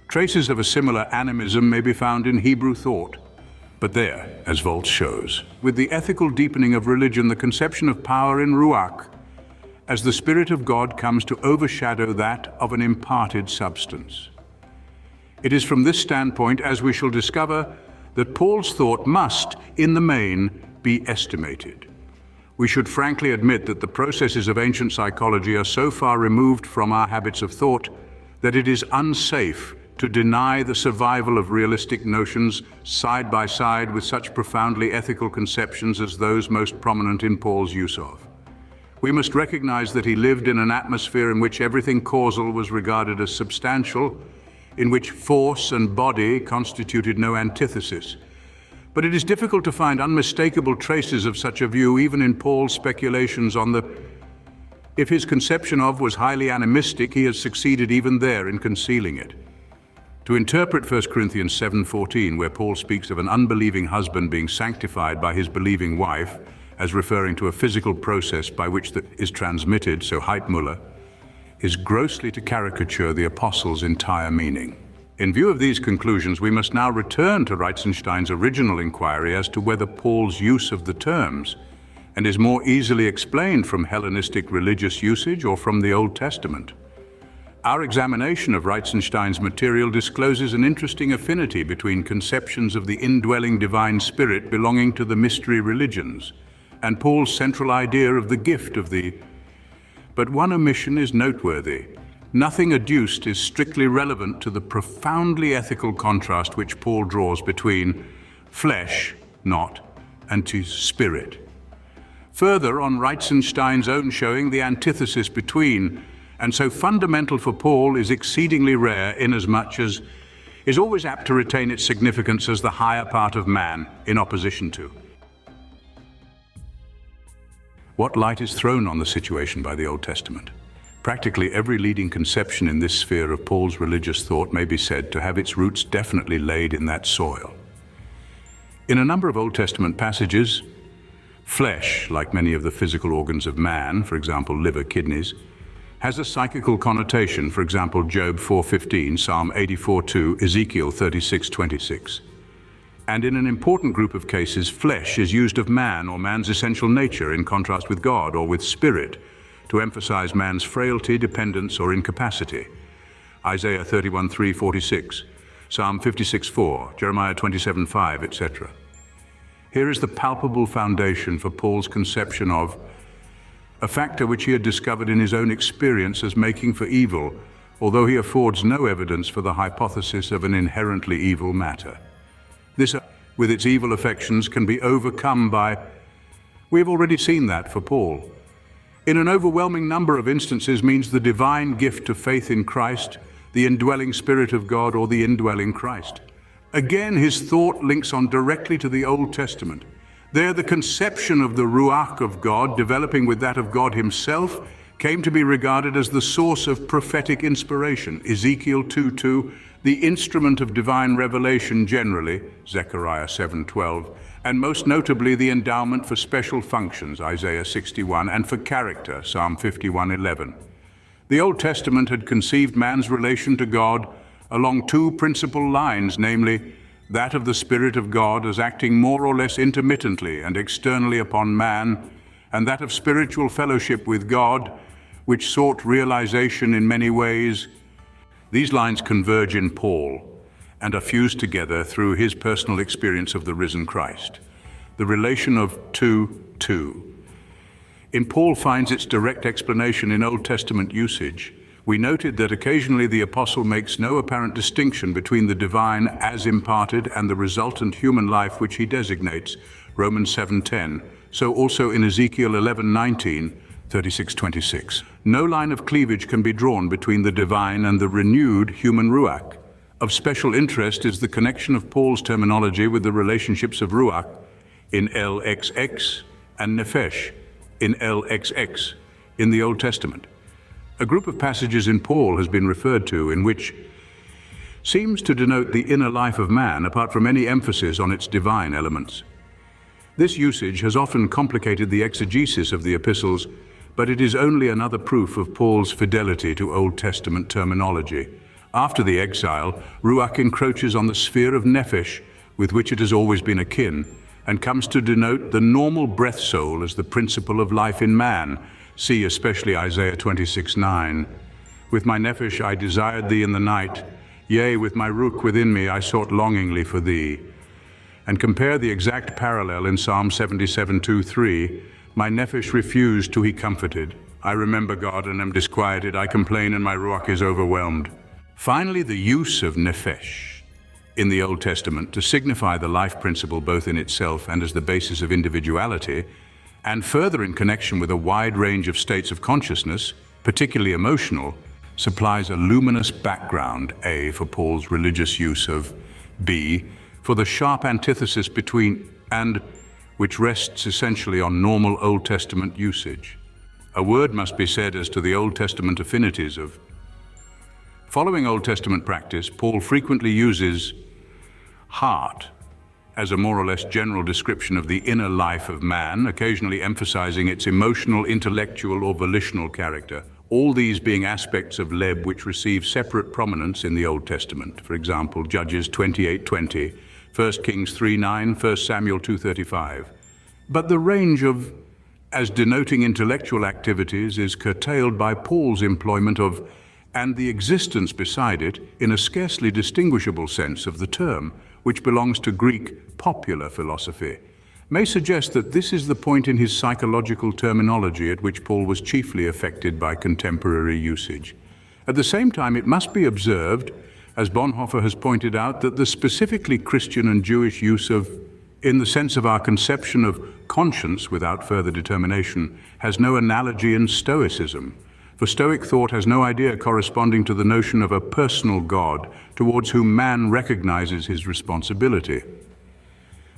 Traces of a similar animism may be found in Hebrew thought. But there, as Volz shows, with the ethical deepening of religion, the conception of power in Ruach, as the Spirit of God comes to overshadow that of an imparted substance. It is from this standpoint, as we shall discover, that Paul's thought must, in the main, be estimated. We should frankly admit that the processes of ancient psychology are so far removed from our habits of thought that it is unsafe to deny the survival of realistic notions side by side with such profoundly ethical conceptions as those most prominent in Paul's use of. We must recognize that he lived in an atmosphere in which everything causal was regarded as substantial, in which force and body constituted no antithesis. But it is difficult to find unmistakable traces of such a view even in Paul's speculations on the... If his conception of was highly animistic, he has succeeded even there in concealing it. To interpret 1 Corinthians 7:14, where Paul speaks of an unbelieving husband being sanctified by his believing wife, as referring to a physical process by which that is transmitted, so Heitmuller, is grossly to caricature the apostle's entire meaning. In view of these conclusions, we must now return to Reitzenstein's original inquiry as to whether Paul's use of the terms and is more easily explained from Hellenistic religious usage or from the Old Testament. Our examination of Reitzenstein's material discloses an interesting affinity between conceptions of the indwelling divine spirit belonging to the mystery religions and Paul's central idea of the gift of the... But one omission is noteworthy. Nothing adduced is strictly relevant to the profoundly ethical contrast which Paul draws between flesh, not, and to spirit. Further, on Reitzenstein's own showing, the antithesis between, and so fundamental for Paul, is exceedingly rare inasmuch as is always apt to retain its significance as the higher part of man in opposition to. What light is thrown on the situation by the Old Testament? Practically every leading conception in this sphere of Paul's religious thought may be said to have its roots definitely laid in that soil. In a number of Old Testament passages, flesh, like many of the physical organs of man, for example, liver, kidneys, has a psychical connotation, for example, Job 4:15, Psalm 84:2, Ezekiel 36:26. And in an important group of cases, flesh is used of man or man's essential nature in contrast with God or with spirit, to emphasize man's frailty, dependence, or incapacity. Isaiah 31:3-46, Psalm 56:4, Jeremiah 27:5, etc. Here is the palpable foundation for Paul's conception of a factor which he had discovered in his own experience as making for evil, although he affords no evidence for the hypothesis of an inherently evil matter. This, with its evil affections, can be overcome by... We have already seen that for Paul. In an overwhelming number of instances means the divine gift of faith in Christ, the indwelling Spirit of God, or the indwelling Christ. Again, his thought links on directly to the Old Testament. There, the conception of the Ruach of God, developing with that of God himself, came to be regarded as the source of prophetic inspiration, Ezekiel 2:2, the instrument of divine revelation generally, Zechariah 7:12, and most notably the endowment for special functions, Isaiah 61, and for character, Psalm 51:11. The Old Testament had conceived man's relation to God along two principal lines, namely, that of the Spirit of God as acting more or less intermittently and externally upon man, and that of spiritual fellowship with God, which sought realization in many ways. These lines converge in Paul and are fused together through his personal experience of the risen Christ. The relation of two. In Paul finds its direct explanation in Old Testament usage. We noted that occasionally the apostle makes no apparent distinction between the divine as imparted and the resultant human life which he designates, Romans 7:10. So also in Ezekiel 11:19, 36:26. No line of cleavage can be drawn between the divine and the renewed human ruach. Of special interest is the connection of Paul's terminology with the relationships of ruach in LXX and nefesh in LXX in the Old Testament. A group of passages in Paul has been referred to in which seems to denote the inner life of man apart from any emphasis on its divine elements. This usage has often complicated the exegesis of the epistles, but it is only another proof of Paul's fidelity to Old Testament terminology. After the exile, ruach encroaches on the sphere of nefesh, with which it has always been akin, and comes to denote the normal breath soul as the principle of life in man. See especially Isaiah 26:9. With my nefesh I desired thee in the night, yea, with my ruach within me I sought longingly for thee. And compare the exact parallel in Psalm 77:2-3. My nefesh refused to be comforted. I remember God and am disquieted. I complain and my ruach is overwhelmed. Finally, the use of nefesh in the Old Testament to signify the life principle both in itself and as the basis of individuality, and further in connection with a wide range of states of consciousness, particularly emotional, supplies a luminous background, A, for Paul's religious use of, B, for the sharp antithesis between and, which rests essentially on normal Old Testament usage. A word must be said as to the Old Testament affinities of. Following Old Testament practice, Paul frequently uses heart as a more or less general description of the inner life of man, occasionally emphasizing its emotional, intellectual, or volitional character. All these being aspects of leb which receive separate prominence in the Old Testament. For example, Judges 28:20, 1 Kings 3:9, 1 Samuel 2:35. But the range of, as denoting intellectual activities, is curtailed by Paul's employment of, and the existence beside it, in a scarcely distinguishable sense of the term, which belongs to Greek popular philosophy, may suggest that this is the point in his psychological terminology at which Paul was chiefly affected by contemporary usage. At the same time, it must be observed, as Bonhoeffer has pointed out, that the specifically Christian and Jewish use of, in the sense of our conception of conscience without further determination, has no analogy in Stoicism. For Stoic thought has no idea corresponding to the notion of a personal God towards whom man recognizes his responsibility.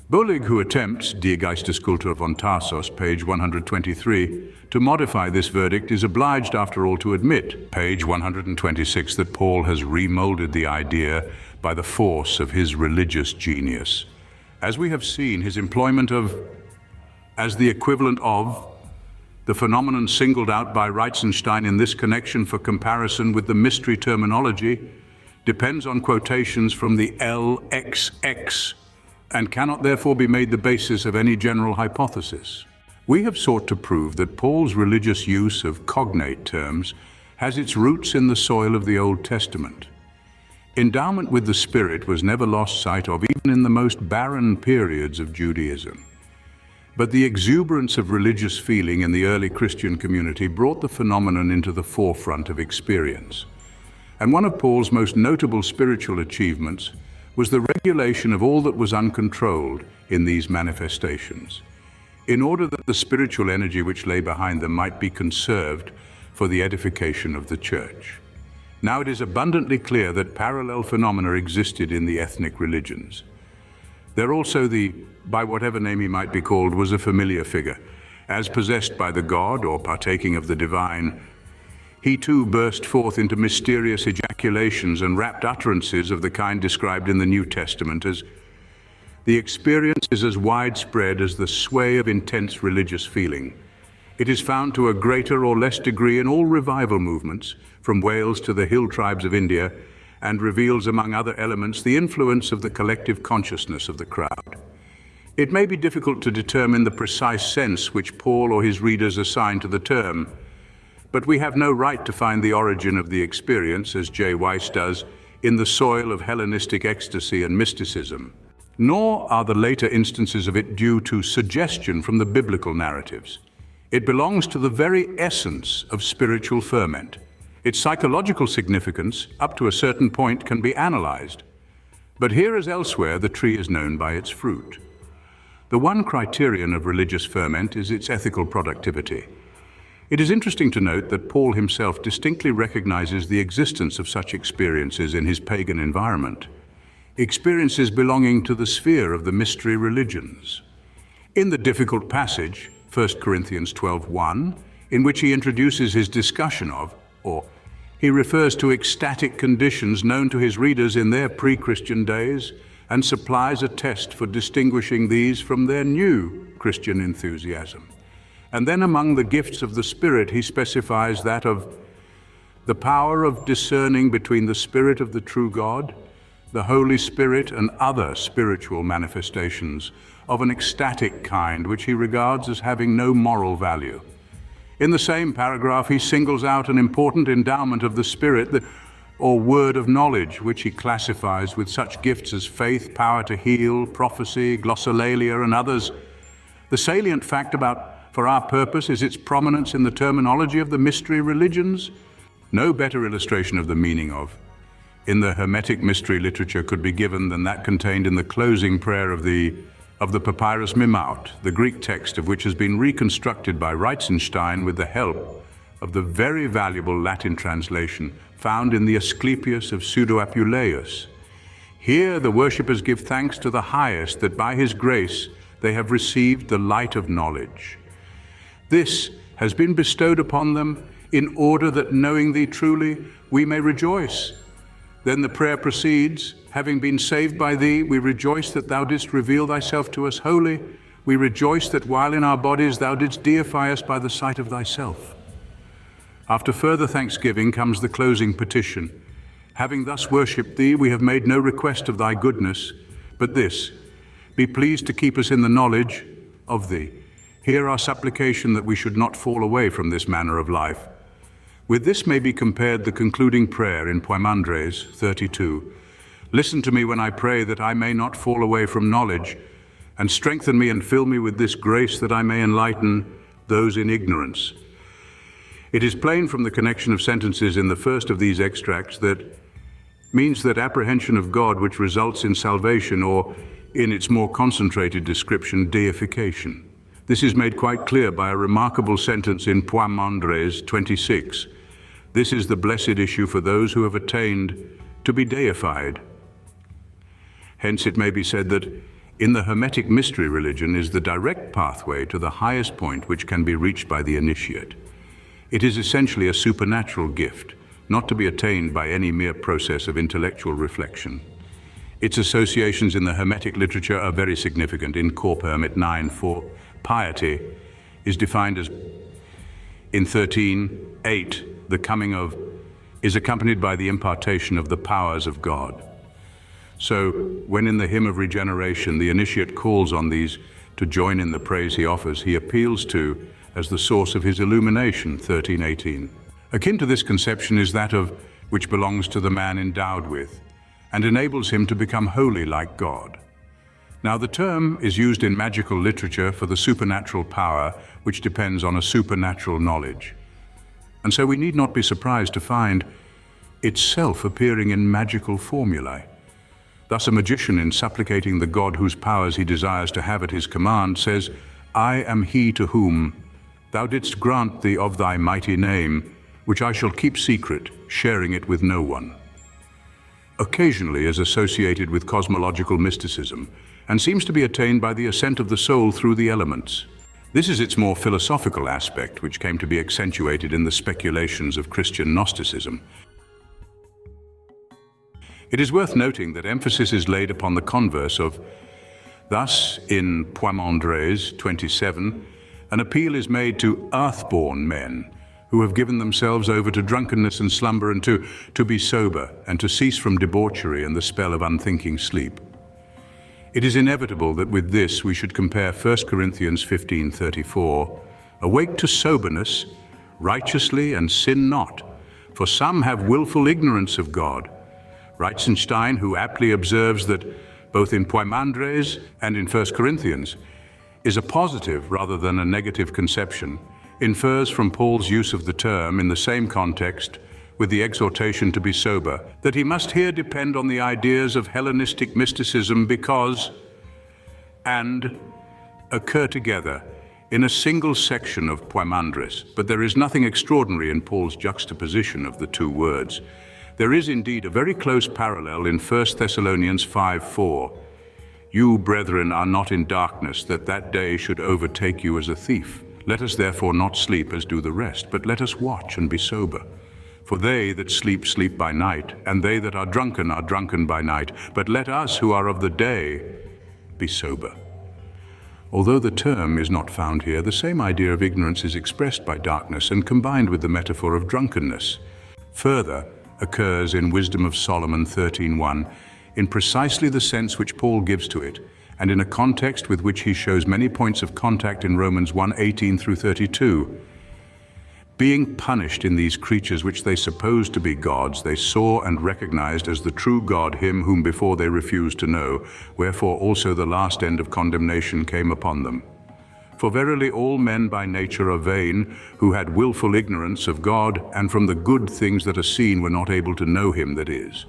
Bullig, who attempts, Die Geisteskultur von Tarsos, page 123, to modify this verdict, is obliged after all to admit, page 126, that Paul has remolded the idea by the force of his religious genius. As we have seen, his employment of, as the equivalent of, the phenomenon singled out by Reitzenstein in this connection for comparison with the mystery terminology depends on quotations from the LXX and cannot therefore be made the basis of any general hypothesis. We have sought to prove that Paul's religious use of cognate terms has its roots in the soil of the Old Testament. Endowment with the Spirit was never lost sight of even in the most barren periods of Judaism. But the exuberance of religious feeling in the early Christian community brought the phenomenon into the forefront of experience. And one of Paul's most notable spiritual achievements was the regulation of all that was uncontrolled in these manifestations, in order that the spiritual energy which lay behind them might be conserved for the edification of the church. Now it is abundantly clear that parallel phenomena existed in the ethnic religions. There also by whatever name he might be called, was a familiar figure. As possessed by the god or partaking of the divine, he too burst forth into mysterious ejaculations and rapt utterances of the kind described in the New Testament as the experience is as widespread as the sway of intense religious feeling. It is found to a greater or less degree in all revival movements, from Wales to the hill tribes of India, and reveals, among other elements, the influence of the collective consciousness of the crowd. It may be difficult to determine the precise sense which Paul or his readers assign to the term, But we have no right to find the origin of the experience, as J. Weiss does, in the soil of Hellenistic ecstasy and mysticism. Nor are the later instances of it due to suggestion from the biblical narratives. It belongs to the very essence of spiritual ferment. Its psychological significance, up to a certain point, can be analyzed. But here as elsewhere, the tree is known by its fruit. The one criterion of religious ferment is its ethical productivity. It is interesting to note that Paul himself distinctly recognizes the existence of such experiences in his pagan environment, experiences belonging to the sphere of the mystery religions. In the difficult passage, 1 Corinthians 12:1, in which he introduces his discussion of, or he refers to ecstatic conditions known to his readers in their pre-Christian days and supplies a test for distinguishing these from their new Christian enthusiasm. And then among the gifts of the Spirit, he specifies that of the power of discerning between the Spirit of the true God, the Holy Spirit, and other spiritual manifestations of an ecstatic kind, which he regards as having no moral value. In the same paragraph, he singles out an important endowment of the Spirit, or word of knowledge, which he classifies with such gifts as faith, power to heal, prophecy, glossolalia, and others. The salient fact for our purpose is its prominence in the terminology of the mystery religions. No better illustration of the meaning of in the Hermetic mystery literature could be given than that contained in the closing prayer of the Papyrus Mimaut, the Greek text of which has been reconstructed by Reitzenstein with the help of the very valuable Latin translation found in the Asclepius of Pseudo-Apuleius. Here the worshippers give thanks to the highest that by his grace they have received the light of knowledge. This has been bestowed upon them in order that, knowing thee truly, we may rejoice. Then the prayer proceeds, having been saved by thee, we rejoice that thou didst reveal thyself to us wholly. We rejoice that while in our bodies thou didst deify us by the sight of thyself. After further thanksgiving comes the closing petition. Having thus worshipped thee, we have made no request of thy goodness, but this, be pleased to keep us in the knowledge of thee. Hear our supplication that we should not fall away from this manner of life. With this may be compared the concluding prayer in Poimandres 32. Listen to me when I pray that I may not fall away from knowledge, and strengthen me and fill me with this grace that I may enlighten those in ignorance. It is plain from the connection of sentences in the first of these extracts that means that apprehension of God which results in salvation, or in its more concentrated description, deification. This is made quite clear by a remarkable sentence in Poimandres 26. This is the blessed issue for those who have attained to be deified. Hence it may be said that in the Hermetic mystery religion is the direct pathway to the highest point which can be reached by the initiate. It is essentially a supernatural gift, not to be attained by any mere process of intellectual reflection. Its associations in the Hermetic literature are very significant. In Corp Hermit 9:4, piety is defined as, in 13:8, the coming of is accompanied by the impartation of the powers of God. So, when in the hymn of regeneration, the initiate calls on these to join in the praise he offers, he appeals to as the source of his illumination, 13:18. Akin to this conception is that of which belongs to the man endowed with, and enables him to become holy like God. Now, the term is used in magical literature for the supernatural power which depends on a supernatural knowledge. And so we need not be surprised to find itself appearing in magical formulae. Thus, a magician, in supplicating the God whose powers he desires to have at his command, says, I am he to whom thou didst grant thee of thy mighty name, which I shall keep secret, sharing it with no one. Occasionally is associated with cosmological mysticism, and seems to be attained by the ascent of the soul through the elements. This is its more philosophical aspect, which came to be accentuated in the speculations of Christian Gnosticism. It is worth noting that emphasis is laid upon the converse of, thus, in Poimandres 27, an appeal is made to earthborn men who have given themselves over to drunkenness and slumber, and to be sober, and to cease from debauchery and the spell of unthinking sleep. It is inevitable that with this we should compare 1 Corinthians 15:34, awake to soberness, righteously and sin not. For some have willful ignorance of God. Reitzenstein, who aptly observes that both in Poimandres and in 1 Corinthians is a positive rather than a negative conception, infers from Paul's use of the term in the same context with the exhortation to be sober, that he must here depend on the ideas of Hellenistic mysticism because and occur together in a single section of Poimandres. But there is nothing extraordinary in Paul's juxtaposition of the two words. There is indeed a very close parallel in 1 Thessalonians 5:4. You, brethren, are not in darkness, that that day should overtake you as a thief. Let us therefore not sleep as do the rest, but let us watch and be sober. For they that sleep, sleep by night, and they that are drunken by night. But let us who are of the day be sober. Although the term is not found here, the same idea of ignorance is expressed by darkness and combined with the metaphor of drunkenness. Further, occurs in Wisdom of Solomon 13:1, in precisely the sense which Paul gives to it, and in a context with which he shows many points of contact in Romans 1:18 through 32. Being punished in these creatures which they supposed to be gods, they saw and recognized as the true God him whom before they refused to know, wherefore also the last end of condemnation came upon them. For verily all men by nature are vain, who had willful ignorance of God, and from the good things that are seen were not able to know him that is.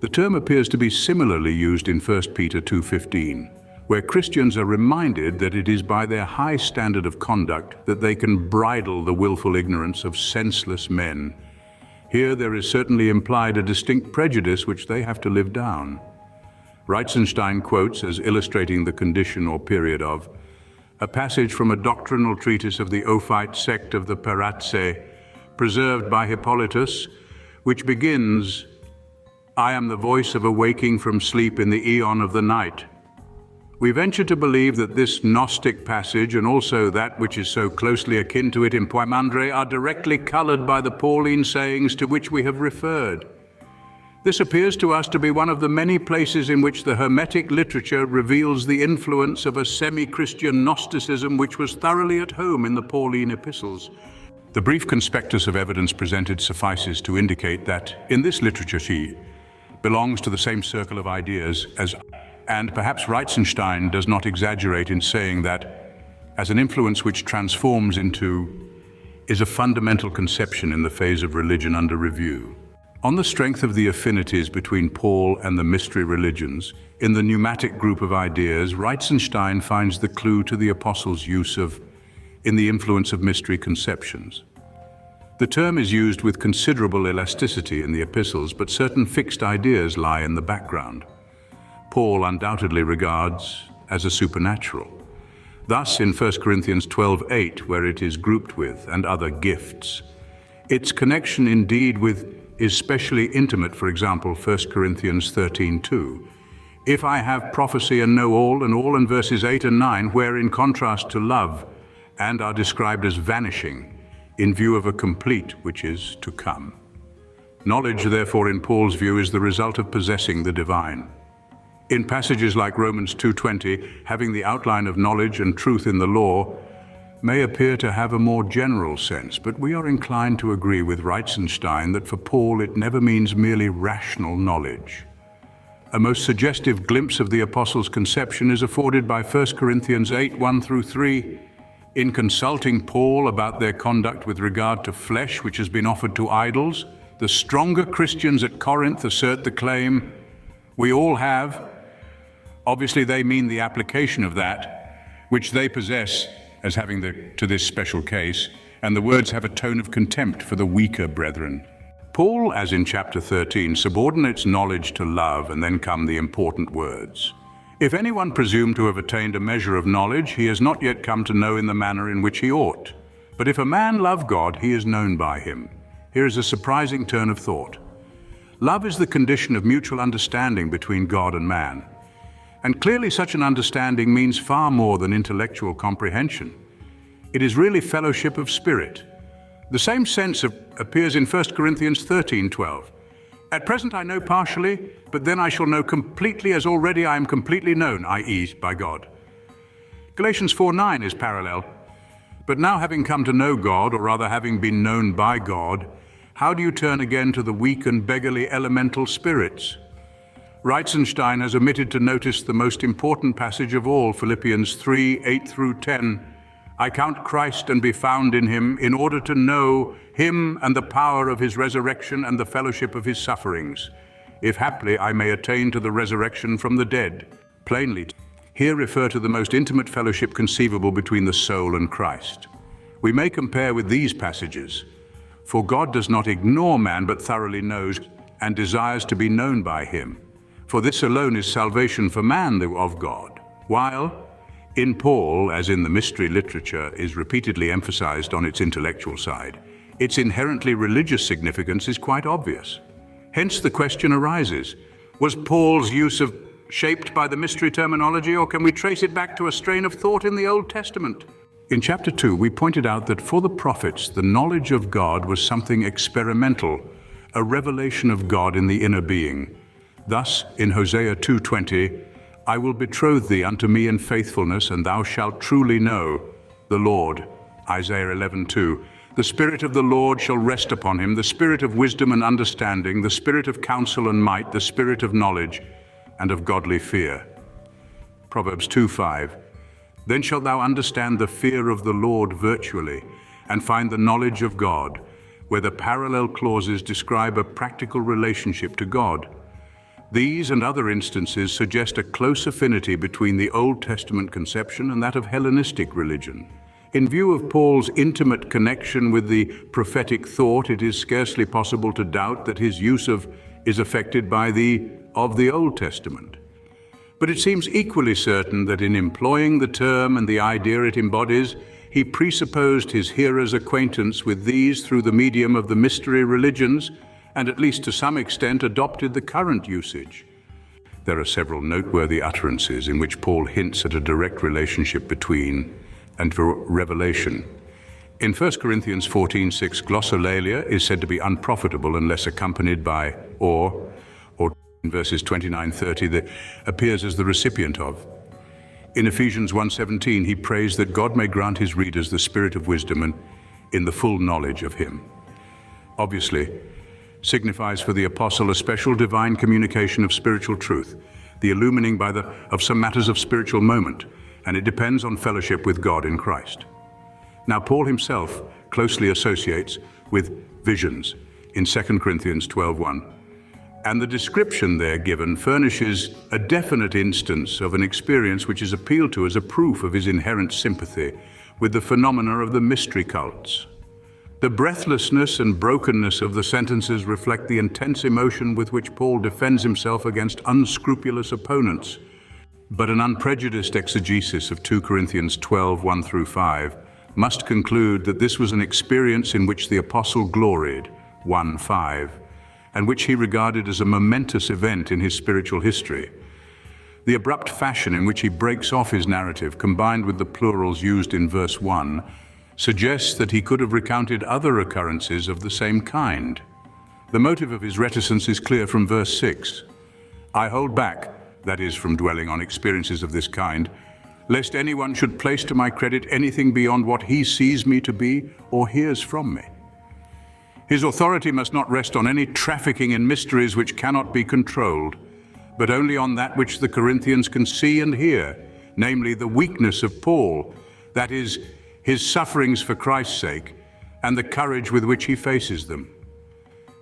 The term appears to be similarly used in 1 Peter 2:15. Where Christians are reminded that it is by their high standard of conduct that they can bridle the willful ignorance of senseless men. Here there is certainly implied a distinct prejudice which they have to live down. Reitzenstein quotes, as illustrating the condition or period of, a passage from a doctrinal treatise of the Ophite sect of the Paratse, preserved by Hippolytus, which begins, I am the voice of awaking from sleep in the aeon of the night. We venture to believe that this Gnostic passage and also that which is so closely akin to it in Poimandre are directly colored by the Pauline sayings to which we have referred. This appears to us to be one of the many places in which the Hermetic literature reveals the influence of a semi-Christian Gnosticism which was thoroughly at home in the Pauline epistles. The brief conspectus of evidence presented suffices to indicate that in this literature she belongs to the same circle of ideas as, and perhaps Reitzenstein does not exaggerate in saying that as an influence which transforms into is a fundamental conception in the phase of religion under review. On the strength of the affinities between Paul and the mystery religions, in the pneumatic group of ideas, Reitzenstein finds the clue to the apostles' use of in the influence of mystery conceptions. The term is used with considerable elasticity in the epistles, but certain fixed ideas lie in the background. Paul undoubtedly regards as a supernatural. Thus, in 1 Corinthians 12:8, where it is grouped with, and other gifts, its connection indeed with is specially intimate, for example, 1 Corinthians 13:2. If I have prophecy and know all in verses 8 and 9, where in contrast to love, and are described as vanishing, in view of a complete which is to come. Knowledge, therefore, in Paul's view, is the result of possessing the divine. In passages like Romans 2:20, having the outline of knowledge and truth in the law may appear to have a more general sense, but we are inclined to agree with Reitzenstein that for Paul it never means merely rational knowledge. A most suggestive glimpse of the apostles' conception is afforded by 1 Corinthians 8:1-3. In consulting Paul about their conduct with regard to flesh which has been offered to idols, the stronger Christians at Corinth assert the claim, we all have. Obviously they mean the application of that, which they possess as having to this special case, and the words have a tone of contempt for the weaker brethren. Paul, as in chapter 13, subordinates knowledge to love, and then come the important words. If anyone presume to have attained a measure of knowledge, he has not yet come to know in the manner in which he ought. But if a man love God, he is known by him. Here is a surprising turn of thought. Love is the condition of mutual understanding between God and man. And clearly such an understanding means far more than intellectual comprehension. It is really fellowship of spirit. The same sense appears in 1 Corinthians 13:12. At present I know partially, but then I shall know completely as already I am completely known, i.e. by God. Galatians 4:9 is parallel. But now, having come to know God, or rather having been known by God, how do you turn again to the weak and beggarly elemental spirits? Reitzenstein has omitted to notice the most important passage of all, Philippians 3:8-10. I count Christ and be found in him, in order to know him and the power of his resurrection and the fellowship of his sufferings, if haply I may attain to the resurrection from the dead. Plainly, here refer to the most intimate fellowship conceivable between the soul and Christ. We may compare with these passages, for God does not ignore man, but thoroughly knows and desires to be known by him. For this alone is salvation for man of God. While in Paul, as in the mystery literature, is repeatedly emphasized on its intellectual side, its inherently religious significance is quite obvious. Hence the question arises, was Paul's use of shaped by the mystery terminology, or can we trace it back to a strain of thought in the Old Testament? In chapter 2, we pointed out that for the prophets, the knowledge of God was something experimental, a revelation of God in the inner being. Thus, in Hosea 2:20, I will betroth thee unto me in faithfulness, and thou shalt truly know the Lord. Isaiah 11:2, the Spirit of the Lord shall rest upon him, the Spirit of wisdom and understanding, the Spirit of counsel and might, the Spirit of knowledge and of godly fear. Proverbs 2:5, then shalt thou understand the fear of the Lord virtually, and find the knowledge of God, where the parallel clauses describe a practical relationship to God. These and other instances suggest a close affinity between the Old Testament conception and that of Hellenistic religion. In view of Paul's intimate connection with the prophetic thought, it is scarcely possible to doubt that his use is affected by the Old Testament. But it seems equally certain that in employing the term and the idea it embodies, he presupposed his hearers' acquaintance with these through the medium of the mystery religions, and at least to some extent adopted the current usage. There are several noteworthy utterances in which Paul hints at a direct relationship between and revelation. In 1 Corinthians 14:6, glossolalia is said to be unprofitable unless accompanied by or in verses 29-30 that appears as the recipient of. In Ephesians 1:17, he prays that God may grant his readers the spirit of wisdom and in the full knowledge of him. Obviously, signifies for the apostle a special divine communication of spiritual truth, the illumining of some matters of spiritual moment, and it depends on fellowship with God in Christ. Now, Paul himself closely associates with visions in 2 Corinthians 12:1, and the description there given furnishes a definite instance of an experience which is appealed to as a proof of his inherent sympathy with the phenomena of the mystery cults. The breathlessness and brokenness of the sentences reflect the intense emotion with which Paul defends himself against unscrupulous opponents. But an unprejudiced exegesis of 2 Corinthians 12:1-5 must conclude that this was an experience in which the apostle gloried, 1:5, and which he regarded as a momentous event in his spiritual history. The abrupt fashion in which he breaks off his narrative, combined with the plurals used in verse 1, suggests that he could have recounted other occurrences of the same kind. The motive of his reticence is clear from verse 6. I hold back, that is, from dwelling on experiences of this kind, lest anyone should place to my credit anything beyond what he sees me to be or hears from me. His authority must not rest on any trafficking in mysteries which cannot be controlled, but only on that which the Corinthians can see and hear, namely the weakness of Paul, that is, his sufferings for Christ's sake, and the courage with which he faces them.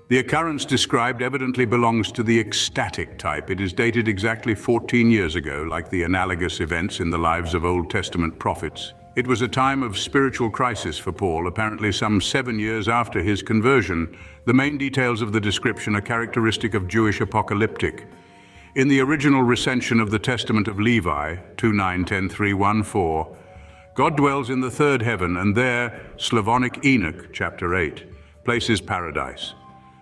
The occurrence described evidently belongs to the ecstatic type. It is dated exactly 14 years ago, like the analogous events in the lives of Old Testament prophets. It was a time of spiritual crisis for Paul, apparently some 7 years after his conversion. The main details of the description are characteristic of Jewish apocalyptic. In the original recension of the Testament of Levi, 2:9-10-3-1-4, God dwells in the third heaven, and there Slavonic Enoch, chapter 8, places paradise.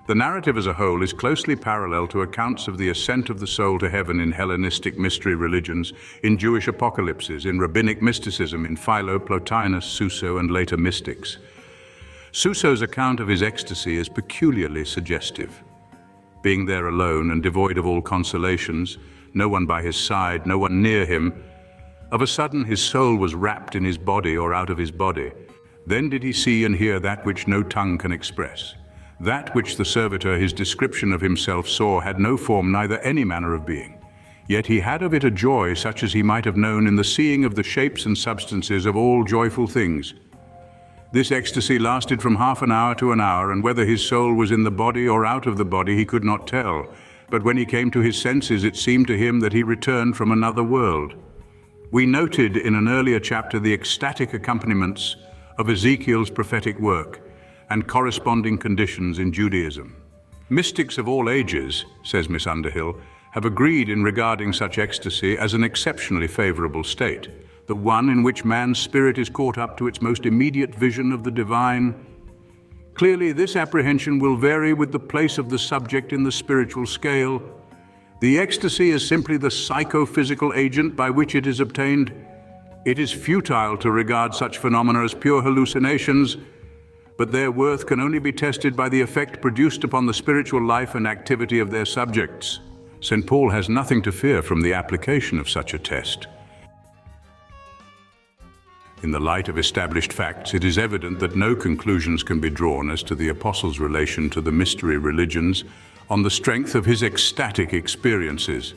The narrative as a whole is closely parallel to accounts of the ascent of the soul to heaven in Hellenistic mystery religions, in Jewish apocalypses, in rabbinic mysticism, in Philo, Plotinus, Suso, and later mystics. Suso's account of his ecstasy is peculiarly suggestive. Being there alone and devoid of all consolations, no one by his side, no one near him, of a sudden his soul was wrapped in his body or out of his body, Then did he see and hear that which no tongue can express. That which the servitor his description of himself saw had no form, neither any manner of being. Yet he had of it a joy such as he might have known in the seeing of the shapes and substances of all joyful things. This ecstasy lasted from half an hour to an hour, and whether his soul was in the body or out of the body he could not tell. But when he came to his senses, it seemed to him that he returned from another world. We noted in an earlier chapter the ecstatic accompaniments of Ezekiel's prophetic work and corresponding conditions in Judaism. Mystics of all ages, says Miss Underhill, have agreed in regarding such ecstasy as an exceptionally favorable state, the one in which man's spirit is caught up to its most immediate vision of the divine. Clearly, this apprehension will vary with the place of the subject in the spiritual scale. The ecstasy is simply the psychophysical agent by which it is obtained. It is futile to regard such phenomena as pure hallucinations, but their worth can only be tested by the effect produced upon the spiritual life and activity of their subjects. St. Paul has nothing to fear from the application of such a test. In the light of established facts, it is evident that no conclusions can be drawn as to the Apostle's relation to the mystery religions on the strength of his ecstatic experiences.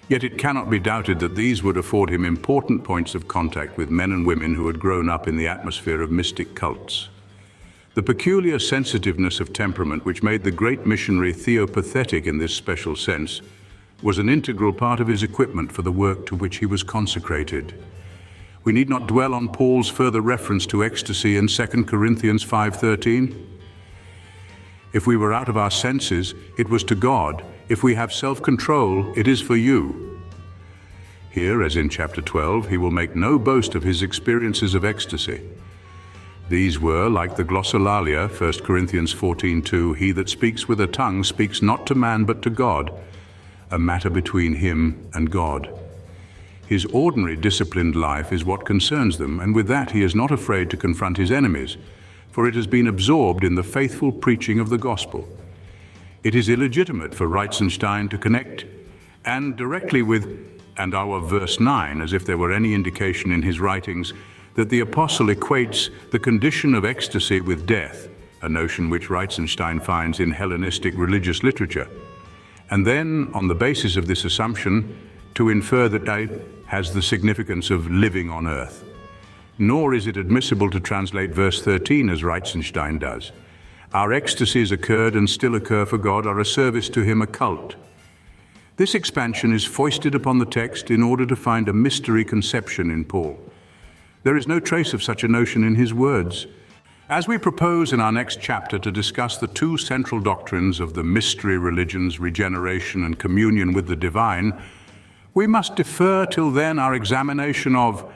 Yet it cannot be doubted that these would afford him important points of contact with men and women who had grown up in the atmosphere of mystic cults. The peculiar sensitiveness of temperament which made the great missionary theopathetic in this special sense was an integral part of his equipment for the work to which he was consecrated. We need not dwell on Paul's further reference to ecstasy in 2 Corinthians 5:13. If we were out of our senses, it was to God. If we have self-control, it is for you. Here, as in chapter 12, he will make no boast of his experiences of ecstasy. These were, like the glossolalia, 1 Corinthians 14:2, he that speaks with a tongue speaks not to man but to God, a matter between him and God. His ordinary disciplined life is what concerns them, and with that he is not afraid to confront his enemies, for it has been absorbed in the faithful preaching of the gospel. It is illegitimate for Reitzenstein to connect and directly with and our verse 9, as if there were any indication in his writings that the apostle equates the condition of ecstasy with death, a notion which Reitzenstein finds in Hellenistic religious literature, and then, on the basis of this assumption, to infer that it has the significance of living on earth. Nor is it admissible to translate verse 13 as Reitzenstein does. Our ecstasies occurred and still occur for God are a service to him, a cult. This expansion is foisted upon the text in order to find a mystery conception in Paul. There is no trace of such a notion in his words. As we propose in our next chapter to discuss the two central doctrines of the mystery religions, regeneration and communion with the divine, we must defer till then our examination of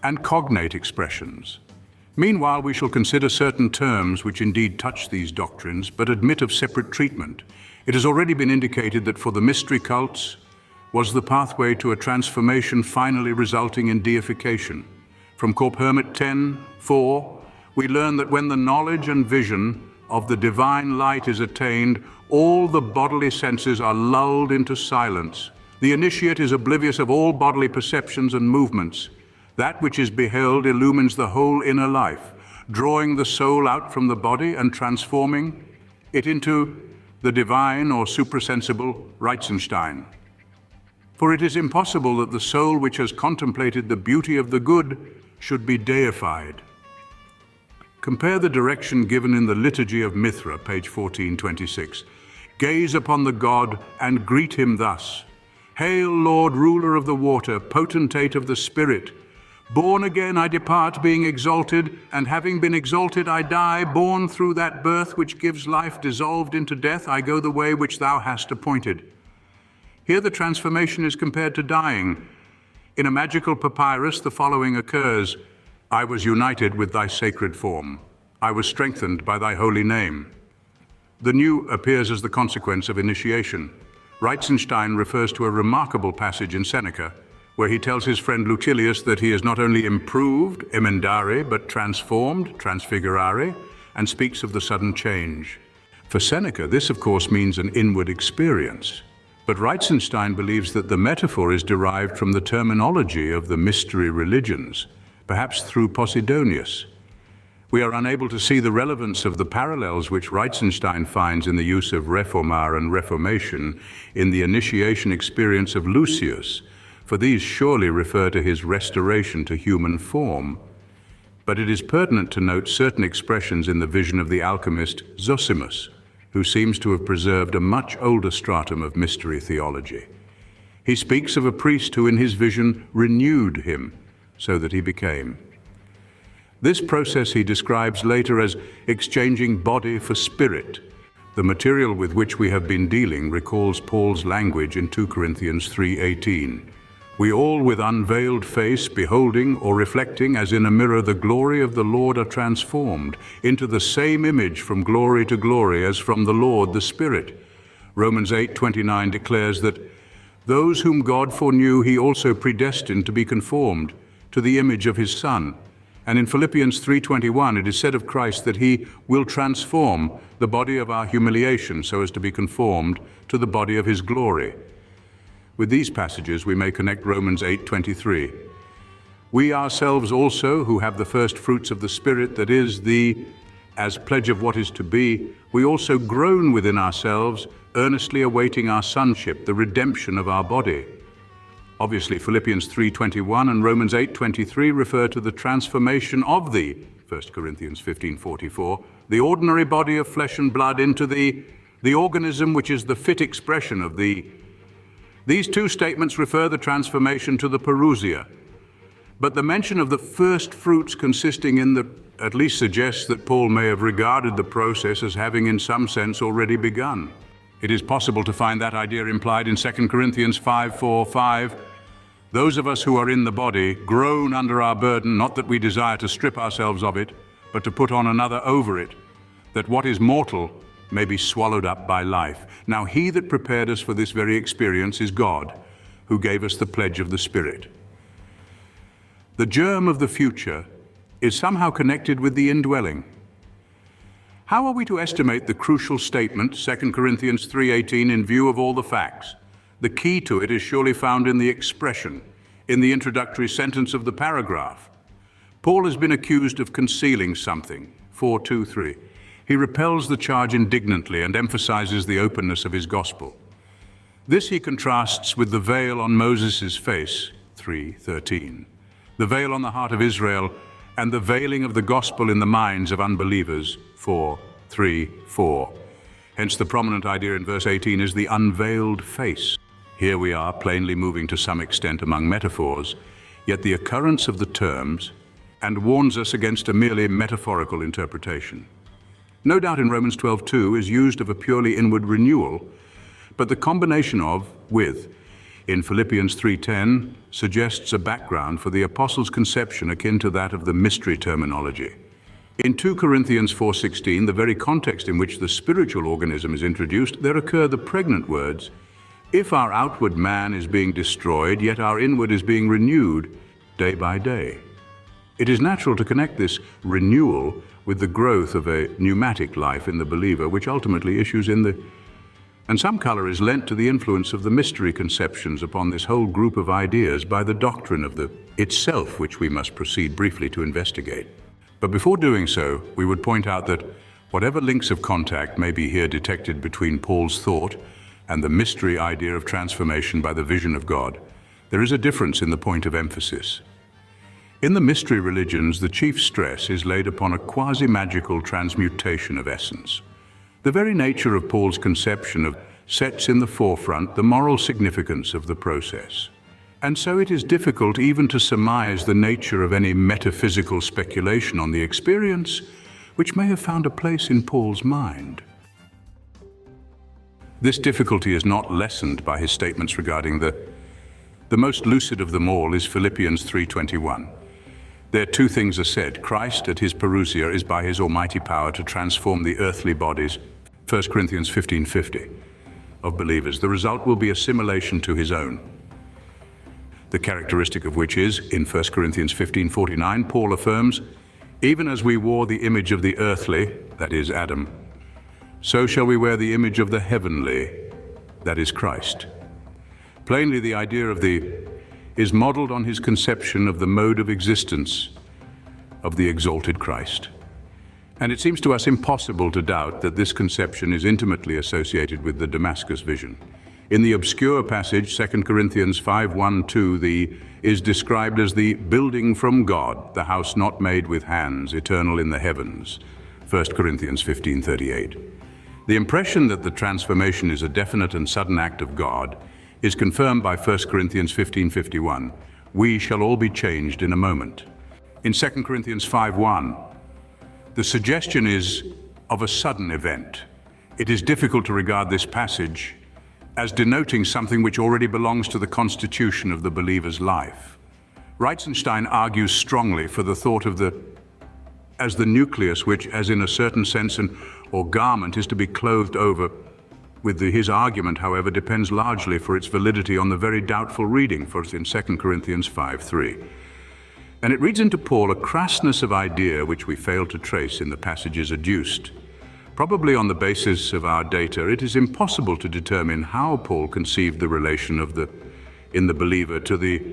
and cognate expressions. Meanwhile, we shall consider certain terms which indeed touch these doctrines, but admit of separate treatment. It has already been indicated that for the mystery cults was the pathway to a transformation finally resulting in deification. From Corp Hermit 10:4, we learn that when the knowledge and vision of the divine light is attained, all the bodily senses are lulled into silence. The initiate is oblivious of all bodily perceptions and movements. That which is beheld illumines the whole inner life, drawing the soul out from the body and transforming it into the divine or suprasensible Reitzenstein. For it is impossible that the soul which has contemplated the beauty of the good should be deified. Compare the direction given in the Liturgy of Mithra, page 1426. Gaze upon the God and greet him thus. Hail, Lord, ruler of the water, potentate of the Spirit. Born again I depart, being exalted, and having been exalted I die, born through that birth which gives life, dissolved into death, I go the way which thou hast appointed. Here the transformation is compared to dying. In a magical papyrus, the following occurs: I was united with thy sacred form. I was strengthened by thy holy name. The new appears as the consequence of initiation. Reitzenstein refers to a remarkable passage in Seneca, where he tells his friend Lucilius that he is not only improved, emendare, but transformed, transfigurare, and speaks of the sudden change. For Seneca, this of course means an inward experience. But Reitzenstein believes that the metaphor is derived from the terminology of the mystery religions, perhaps through Posidonius. We are unable to see the relevance of the parallels which Reitzenstein finds in the use of reformar and reformation in the initiation experience of Lucius, for these surely refer to his restoration to human form. But it is pertinent to note certain expressions in the vision of the alchemist Zosimus, who seems to have preserved a much older stratum of mystery theology. He speaks of a priest who in his vision renewed him so that he became. This process he describes later as exchanging body for spirit. The material with which we have been dealing recalls Paul's language in 2 Corinthians 3:18. We all with unveiled face, beholding or reflecting as in a mirror the glory of the Lord, are transformed into the same image from glory to glory as from the Lord the Spirit. Romans 8:29 declares that those whom God foreknew he also predestined to be conformed to the image of his Son. And in Philippians 3:21 it is said of Christ that he will transform the body of our humiliation so as to be conformed to the body of his glory. With these passages we may connect Romans 8:23. We ourselves also, who have the first fruits of the Spirit, that is, as pledge of what is to be, we also groan within ourselves, earnestly awaiting our sonship, the redemption of our body. Obviously, Philippians 3:21 and Romans 8:23 refer to the transformation of the, 1 Corinthians 15:44, the ordinary body of flesh and blood into the organism which is the fit expression of the. These two statements refer the transformation to the parousia, but the mention of the first fruits consisting in the at least suggests that Paul may have regarded the process as having in some sense already begun. It is possible to find that idea implied in 2 Corinthians 5:4-5. Those of us who are in the body groan under our burden, not that we desire to strip ourselves of it, but to put on another over it, that what is mortal may be swallowed up by life. Now he that prepared us for this very experience is God, who gave us the pledge of the Spirit. The germ of the future is somehow connected with the indwelling. How are we to estimate the crucial statement, 2 Corinthians 3:18, in view of all the facts? The key to it is surely found in the expression, in the introductory sentence of the paragraph. Paul has been accused of concealing something, 4:2-3. He repels the charge indignantly and emphasizes the openness of his gospel. This he contrasts with the veil on Moses' face, 3:13, the veil on the heart of Israel, and the veiling of the gospel in the minds of unbelievers, 4:3-4. Hence the prominent idea in verse 18 is the unveiled face. Here we are plainly moving to some extent among metaphors, yet the occurrence of the terms and warns us against a merely metaphorical interpretation. No doubt in Romans 12:2 is used of a purely inward renewal, but the combination of, with, in Philippians 3:10 suggests a background for the apostles' conception akin to that of the mystery terminology. In 2 Corinthians 4:16, the very context in which the spiritual organism is introduced, there occur the pregnant words, "If our outward man is being destroyed, yet our inward is being renewed day by day." It is natural to connect this renewal with the growth of a pneumatic life in the believer, which ultimately issues in the. And some color is lent to the influence of the mystery conceptions upon this whole group of ideas by the doctrine of the itself, which we must proceed briefly to investigate. But before doing so, we would point out that whatever links of contact may be here detected between Paul's thought and the mystery idea of transformation by the vision of God, there is a difference in the point of emphasis. In the mystery religions, the chief stress is laid upon a quasi-magical transmutation of essence. The very nature of Paul's conception of sets in the forefront the moral significance of the process. And so it is difficult even to surmise the nature of any metaphysical speculation on the experience, which may have found a place in Paul's mind. This difficulty is not lessened by his statements regarding the most lucid of them all is Philippians 3:21. There two things are said. Christ at his parousia is by his almighty power to transform the earthly bodies, 1 Corinthians 15:50, of believers. The result will be assimilation to his own. The characteristic of which is, in 1 Corinthians 15:49, Paul affirms, "Even as we wore the image of the earthly, that is Adam, so shall we wear the image of the heavenly, that is Christ." Plainly, the idea of is modeled on his conception of the mode of existence of the exalted Christ. And it seems to us impossible to doubt that this conception is intimately associated with the Damascus vision. In the obscure passage, 2 Corinthians 5:1-2, is described as the building from God, the house not made with hands, eternal in the heavens, 1 Corinthians 15:38. The impression that the transformation is a definite and sudden act of God is confirmed by 1 Corinthians 15:51. We shall all be changed in a moment. In 2 Corinthians 5:1, the suggestion is of a sudden event. It is difficult to regard this passage as denoting something which already belongs to the constitution of the believer's life. Reitzenstein argues strongly for the thought of as the nucleus which, as in a certain sense or garment, is to be clothed over. His argument, however, depends largely for its validity on the very doubtful reading, for in 2 Corinthians 5:3. And it reads into Paul a crassness of idea which we fail to trace in the passages adduced. Probably on the basis of our data, it is impossible to determine how Paul conceived the relation in the believer to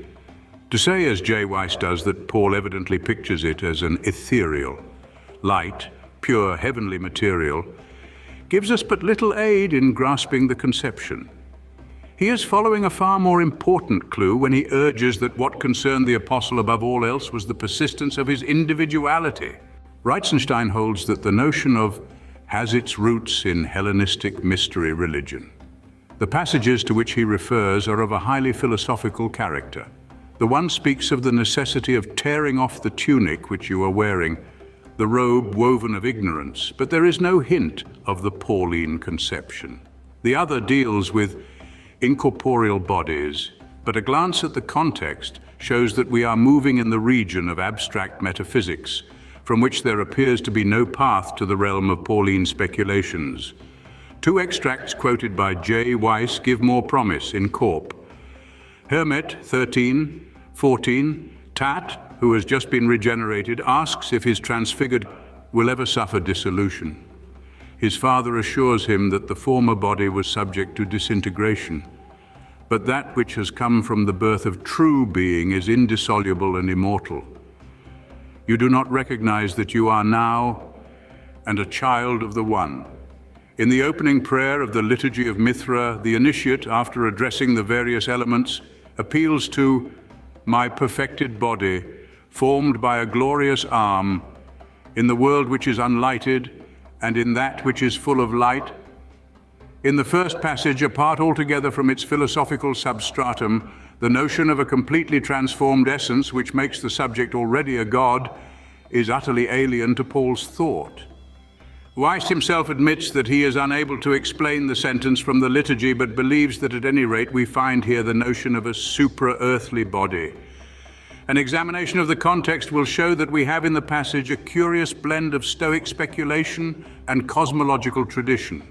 say, as J. Weiss does, that Paul evidently pictures it as an ethereal, light, pure, heavenly material, gives us but little aid in grasping the conception. He is following a far more important clue when he urges that what concerned the apostle above all else was the persistence of his individuality. Reitzenstein holds that the notion of has its roots in Hellenistic mystery religion. The passages to which he refers are of a highly philosophical character. The one speaks of the necessity of tearing off the tunic which you are wearing, the robe woven of ignorance, but there is no hint of the Pauline conception. The other deals with incorporeal bodies, but a glance at the context shows that we are moving in the region of abstract metaphysics, from which there appears to be no path to the realm of Pauline speculations. Two extracts quoted by J. Weiss give more promise in Corp. Hermet 13:14, Tat, who has just been regenerated, asks if his transfigured will ever suffer dissolution. His father assures him that the former body was subject to disintegration, but that which has come from the birth of true being is indissoluble and immortal. You do not recognize that you are now and a child of the One. In the opening prayer of the Liturgy of Mithra, the initiate, after addressing the various elements, appeals to my perfected body, formed by a glorious arm, in the world which is unlighted, and in that which is full of light. In the first passage, apart altogether from its philosophical substratum, the notion of a completely transformed essence which makes the subject already a god is utterly alien to Paul's thought. Weiss himself admits that he is unable to explain the sentence from the liturgy, but believes that at any rate we find here the notion of a supra-earthly body. An examination of the context will show that we have in the passage a curious blend of Stoic speculation and cosmological tradition.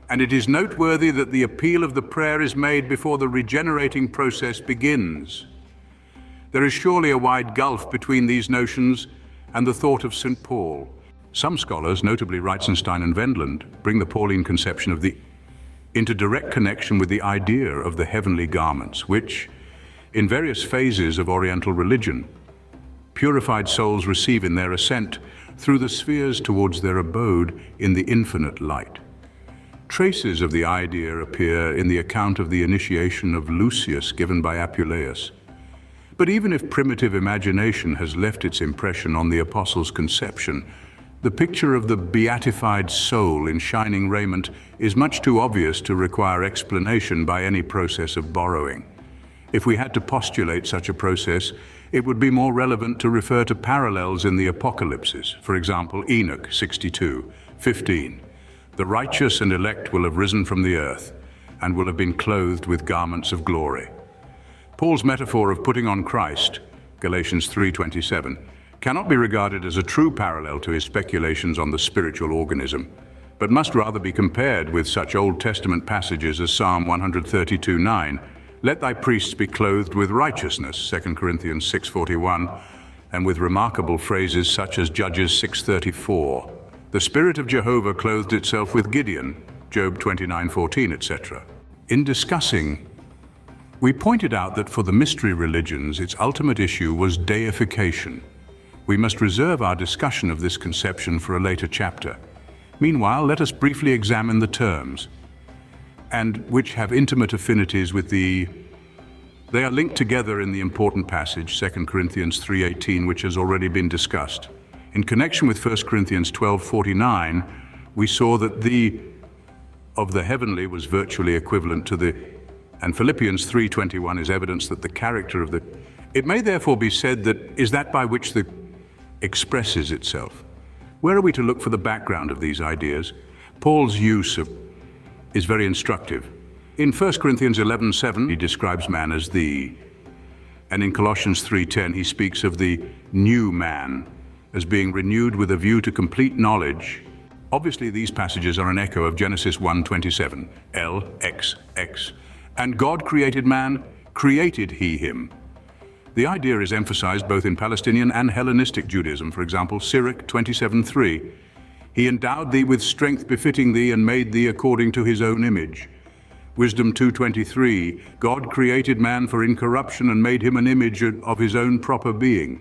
And it is noteworthy that the appeal of the prayer is made before the regenerating process begins. There is surely a wide gulf between these notions and the thought of St. Paul. Some scholars, notably Reitzenstein and Wendland, bring the Pauline conception into direct connection with the idea of the heavenly garments, which, in various phases of Oriental religion, purified souls receive in their ascent through the spheres towards their abode in the infinite light. Traces of the idea appear in the account of the initiation of Lucius given by Apuleius. But even if primitive imagination has left its impression on the apostle's conception, the picture of the beatified soul in shining raiment is much too obvious to require explanation by any process of borrowing. If we had to postulate such a process, it would be more relevant to refer to parallels in the apocalypses. For example, Enoch 62:15. The righteous and elect will have risen from the earth and will have been clothed with garments of glory. Paul's metaphor of putting on Christ, Galatians 3:27, cannot be regarded as a true parallel to his speculations on the spiritual organism, but must rather be compared with such Old Testament passages as Psalm 132:9, let thy priests be clothed with righteousness, 2 Corinthians 6:41, and with remarkable phrases such as Judges 6:34. The Spirit of Jehovah clothed itself with Gideon, Job 29:14, etc. In discussing, we pointed out that for the mystery religions, its ultimate issue was deification. We must reserve our discussion of this conception for a later chapter. Meanwhile, let us briefly examine the terms, and which have intimate affinities with the... They are linked together in the important passage, 2 Corinthians 3:18, which has already been discussed. In connection with 1 Corinthians 12:49, we saw that the of the heavenly was virtually equivalent to the, and Philippians 3:21 is evidence that the character of the... It may therefore be said that is that by which the expresses itself. Where are we to look for the background of these ideas? Paul's use of is very instructive. In 1 Corinthians 11:7, he describes man as the, and in Colossians 3:10, he speaks of the new man as being renewed with a view to complete knowledge. Obviously, these passages are an echo of Genesis 1:27, LXX. And God created man, created he him. The idea is emphasized both in Palestinian and Hellenistic Judaism. For example, Sirach 27:3, he endowed thee with strength befitting thee and made thee according to his own image. Wisdom 2:23, God created man for incorruption and made him an image of his own proper being.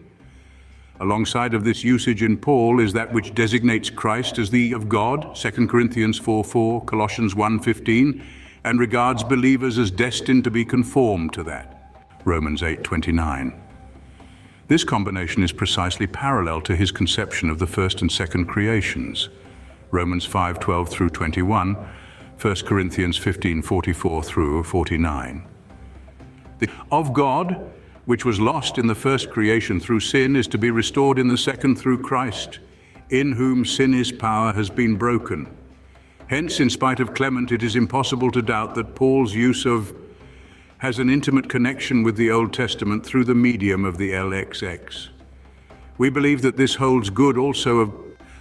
Alongside of this usage in Paul is that which designates Christ as the of God, 2 Corinthians 4:4, Colossians 1:15, and regards believers as destined to be conformed to that, Romans 8:29. This combination is precisely parallel to his conception of the first and second creations, Romans 5:12 through 21, 1 Corinthians 15:44 through 49. The of God, which was lost in the first creation through sin, is to be restored in the second through Christ, in whom sin's power has been broken. Hence, in spite of Clement, it is impossible to doubt that Paul's use of has an intimate connection with the Old Testament through the medium of the LXX. We believe that this holds good also of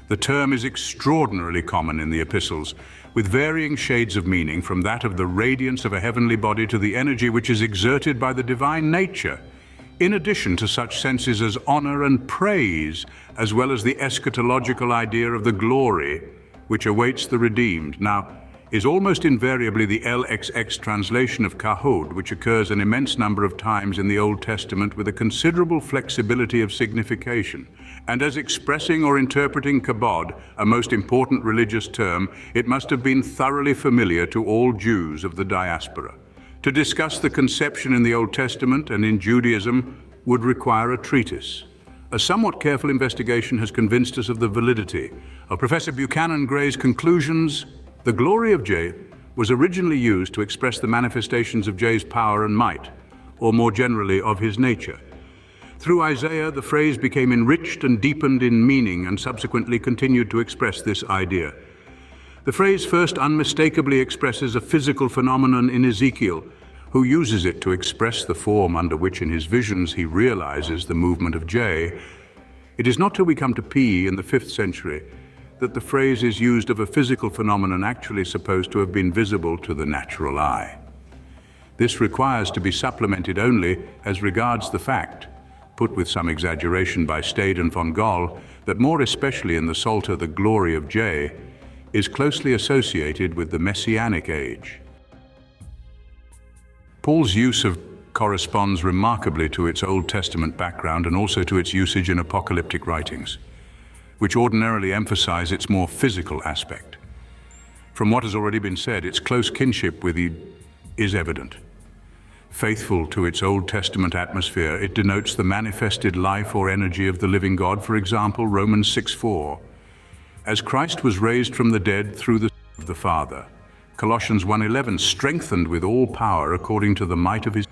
the term is extraordinarily common in the epistles, with varying shades of meaning, from that of the radiance of a heavenly body to the energy which is exerted by the divine nature, in addition to such senses as honor and praise, as well as the eschatological idea of the glory which awaits the redeemed. Now, is almost invariably the LXX translation of kahod, which occurs an immense number of times in the Old Testament with a considerable flexibility of signification. And as expressing or interpreting kabod, a most important religious term, it must have been thoroughly familiar to all Jews of the diaspora. To discuss the conception in the Old Testament and in Judaism would require a treatise. A somewhat careful investigation has convinced us of the validity of Professor Buchanan Gray's conclusions. The glory of Jah was originally used to express the manifestations of Jah's power and might, or more generally of his nature. Through Isaiah, the phrase became enriched and deepened in meaning and subsequently continued to express this idea. The phrase first unmistakably expresses a physical phenomenon in Ezekiel, who uses it to express the form under which in his visions he realizes the movement of Jah. It is not till we come to P in the 5th century that the phrase is used of a physical phenomenon actually supposed to have been visible to the natural eye. This requires to be supplemented only as regards the fact, put with some exaggeration by Stade and von Gall, that more especially in the Psalter, the glory of Jah is closely associated with the Messianic age. Paul's use of corresponds remarkably to its Old Testament background and also to its usage in apocalyptic writings, which ordinarily emphasize its more physical aspect. From what has already been said, its close kinship with is evident. Faithful to its Old Testament atmosphere, it denotes the manifested life or energy of the living God. For example, Romans 6:4. As Christ was raised from the dead through the of the Father. Colossians 1:11, strengthened with all power according to the might of his.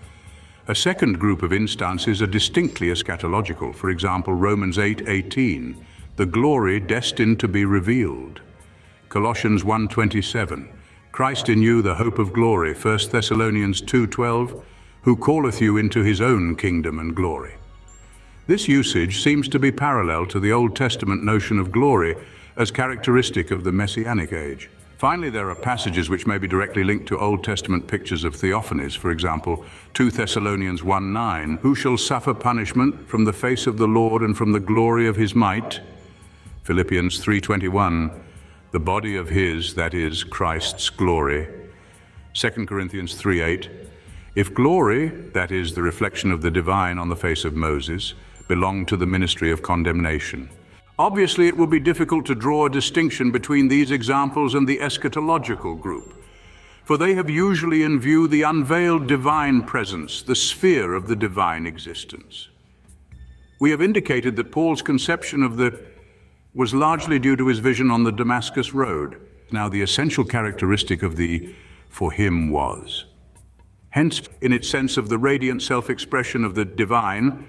A second group of instances are distinctly eschatological. For example, Romans 8:18, the glory destined to be revealed. Colossians 1:27, Christ in you, the hope of glory. 1 Thessalonians 2:12, who calleth you into his own kingdom and glory. This usage seems to be parallel to the Old Testament notion of glory as characteristic of the Messianic age. Finally, there are passages which may be directly linked to Old Testament pictures of theophanies. For example, 2 Thessalonians 1:9, who shall suffer punishment from the face of the Lord and from the glory of his might. Philippians 3:21, the body of his, that is, Christ's glory. 2 Corinthians 3:8, if glory, that is, the reflection of the divine on the face of Moses, belong to the ministry of condemnation. Obviously, it will be difficult to draw a distinction between these examples and the eschatological group, for they have usually in view the unveiled divine presence, the sphere of the divine existence. We have indicated that Paul's conception of was largely due to his vision on the Damascus Road. Now, the essential characteristic of the "for him" was. Hence, in its sense of the radiant self-expression of the divine,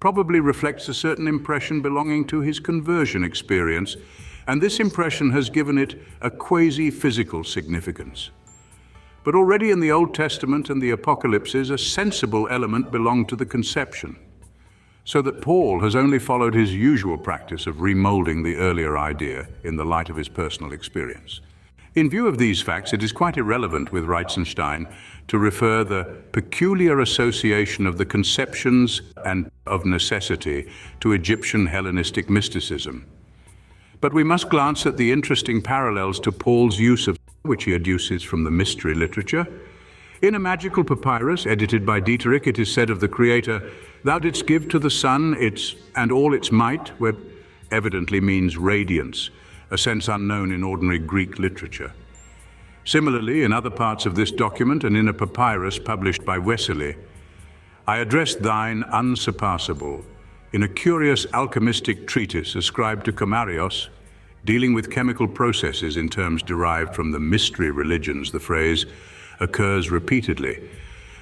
probably reflects a certain impression belonging to his conversion experience, and this impression has given it a quasi-physical significance. But already in the Old Testament and the Apocalypses, a sensible element belonged to the conception, so that Paul has only followed his usual practice of remolding the earlier idea in the light of his personal experience. In view of these facts, it is quite irrelevant with Reitzenstein to refer the peculiar association of the conceptions and of necessity to Egyptian Hellenistic mysticism. But we must glance at the interesting parallels to Paul's use of which he adduces from the mystery literature. In a magical papyrus edited by Dieterich, it is said of the Creator, "Thou didst give to the sun its and all its might," where evidently means radiance, a sense unknown in ordinary Greek literature. Similarly, in other parts of this document and in a papyrus published by Wesley, "I addressed thine unsurpassable," in a curious alchemistic treatise ascribed to Comarios, dealing with chemical processes in terms derived from the mystery religions. The phrase occurs repeatedly,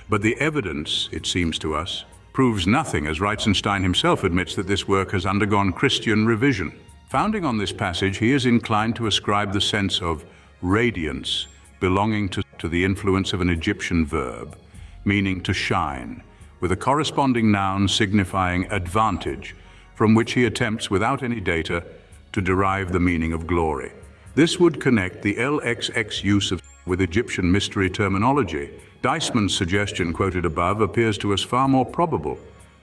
but the evidence, it seems to us, proves nothing, as Reitzenstein himself admits that this work has undergone Christian revision. Founding on this passage, he is inclined to ascribe the sense of radiance belonging to the influence of an Egyptian verb, meaning to shine, with a corresponding noun signifying advantage, from which he attempts, without any data, to derive the meaning of glory. This would connect the LXX use of with Egyptian mystery terminology. Deisman's suggestion quoted above appears to us far more probable.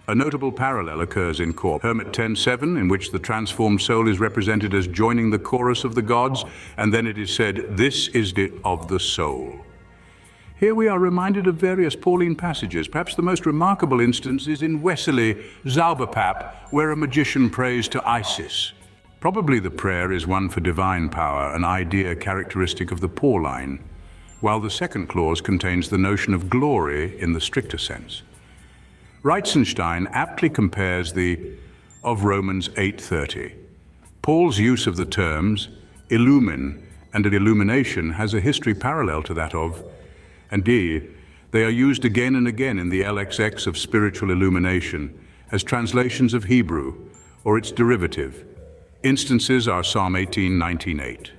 A notable parallel occurs in Hermit 10:7, in which the transformed soul is represented as joining the chorus of the gods, and then it is said, "This is it of the soul." Here we are reminded of various Pauline passages. Perhaps the most remarkable instance is in Wesley Zauberpap, where a magician prays to Isis. Probably the prayer is one for divine power, an idea characteristic of the Pauline, while the second clause contains the notion of glory in the stricter sense. Reitzenstein aptly compares the of Romans 8:30. Paul's use of the terms illumine and illumination has a history parallel to that of, and they are used again and again in the LXX of spiritual illumination as translations of Hebrew or its derivative. Instances are Psalm 18:19:8.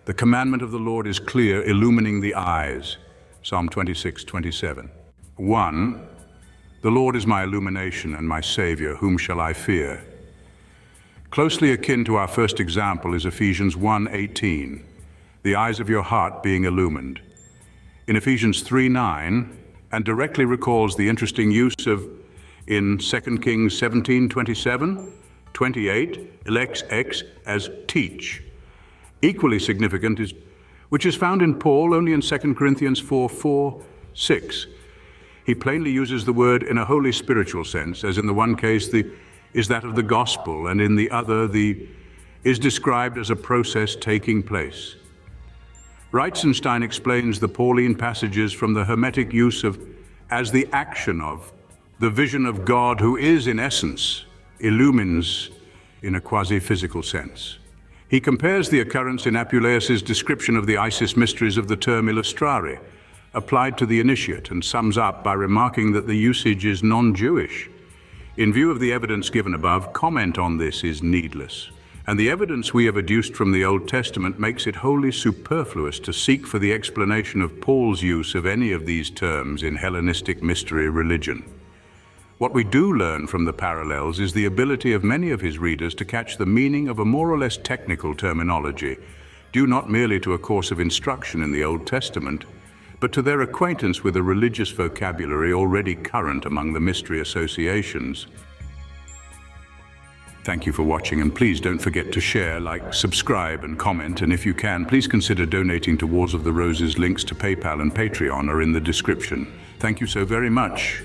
The commandment of the Lord is clear, illumining the eyes. Psalm 26:27. 1. The Lord is my illumination and my Savior, whom shall I fear? Closely akin to our first example is Ephesians 1:18, the eyes of your heart being illumined. In Ephesians 3:9, and directly recalls the interesting use of, in 2 Kings 17:27, 28, LXX as teach. Equally significant is, which is found in Paul only in 2 Corinthians 4:4-6. He plainly uses the word in a wholly spiritual sense, as in the one case is that of the gospel, and in the other is described as a process taking place. Reitzenstein explains the Pauline passages from the Hermetic use of as the action of, the vision of God who is in essence, illumines in a quasi-physical sense. He compares the occurrence in Apuleius's description of the Isis mysteries of the term illustrare, applied to the initiate, and sums up by remarking that the usage is non-Jewish. In view of the evidence given above, comment on this is needless, and the evidence we have adduced from the Old Testament makes it wholly superfluous to seek for the explanation of Paul's use of any of these terms in Hellenistic mystery religion. What we do learn from the parallels is the ability of many of his readers to catch the meaning of a more or less technical terminology, due not merely to a course of instruction in the Old Testament, but to their acquaintance with a religious vocabulary already current among the mystery associations. Thank you for watching, and please don't forget to share, like, subscribe, and comment, and if you can, please consider donating to Wars of the Roses. Links to PayPal and Patreon are in the description. Thank you so very much.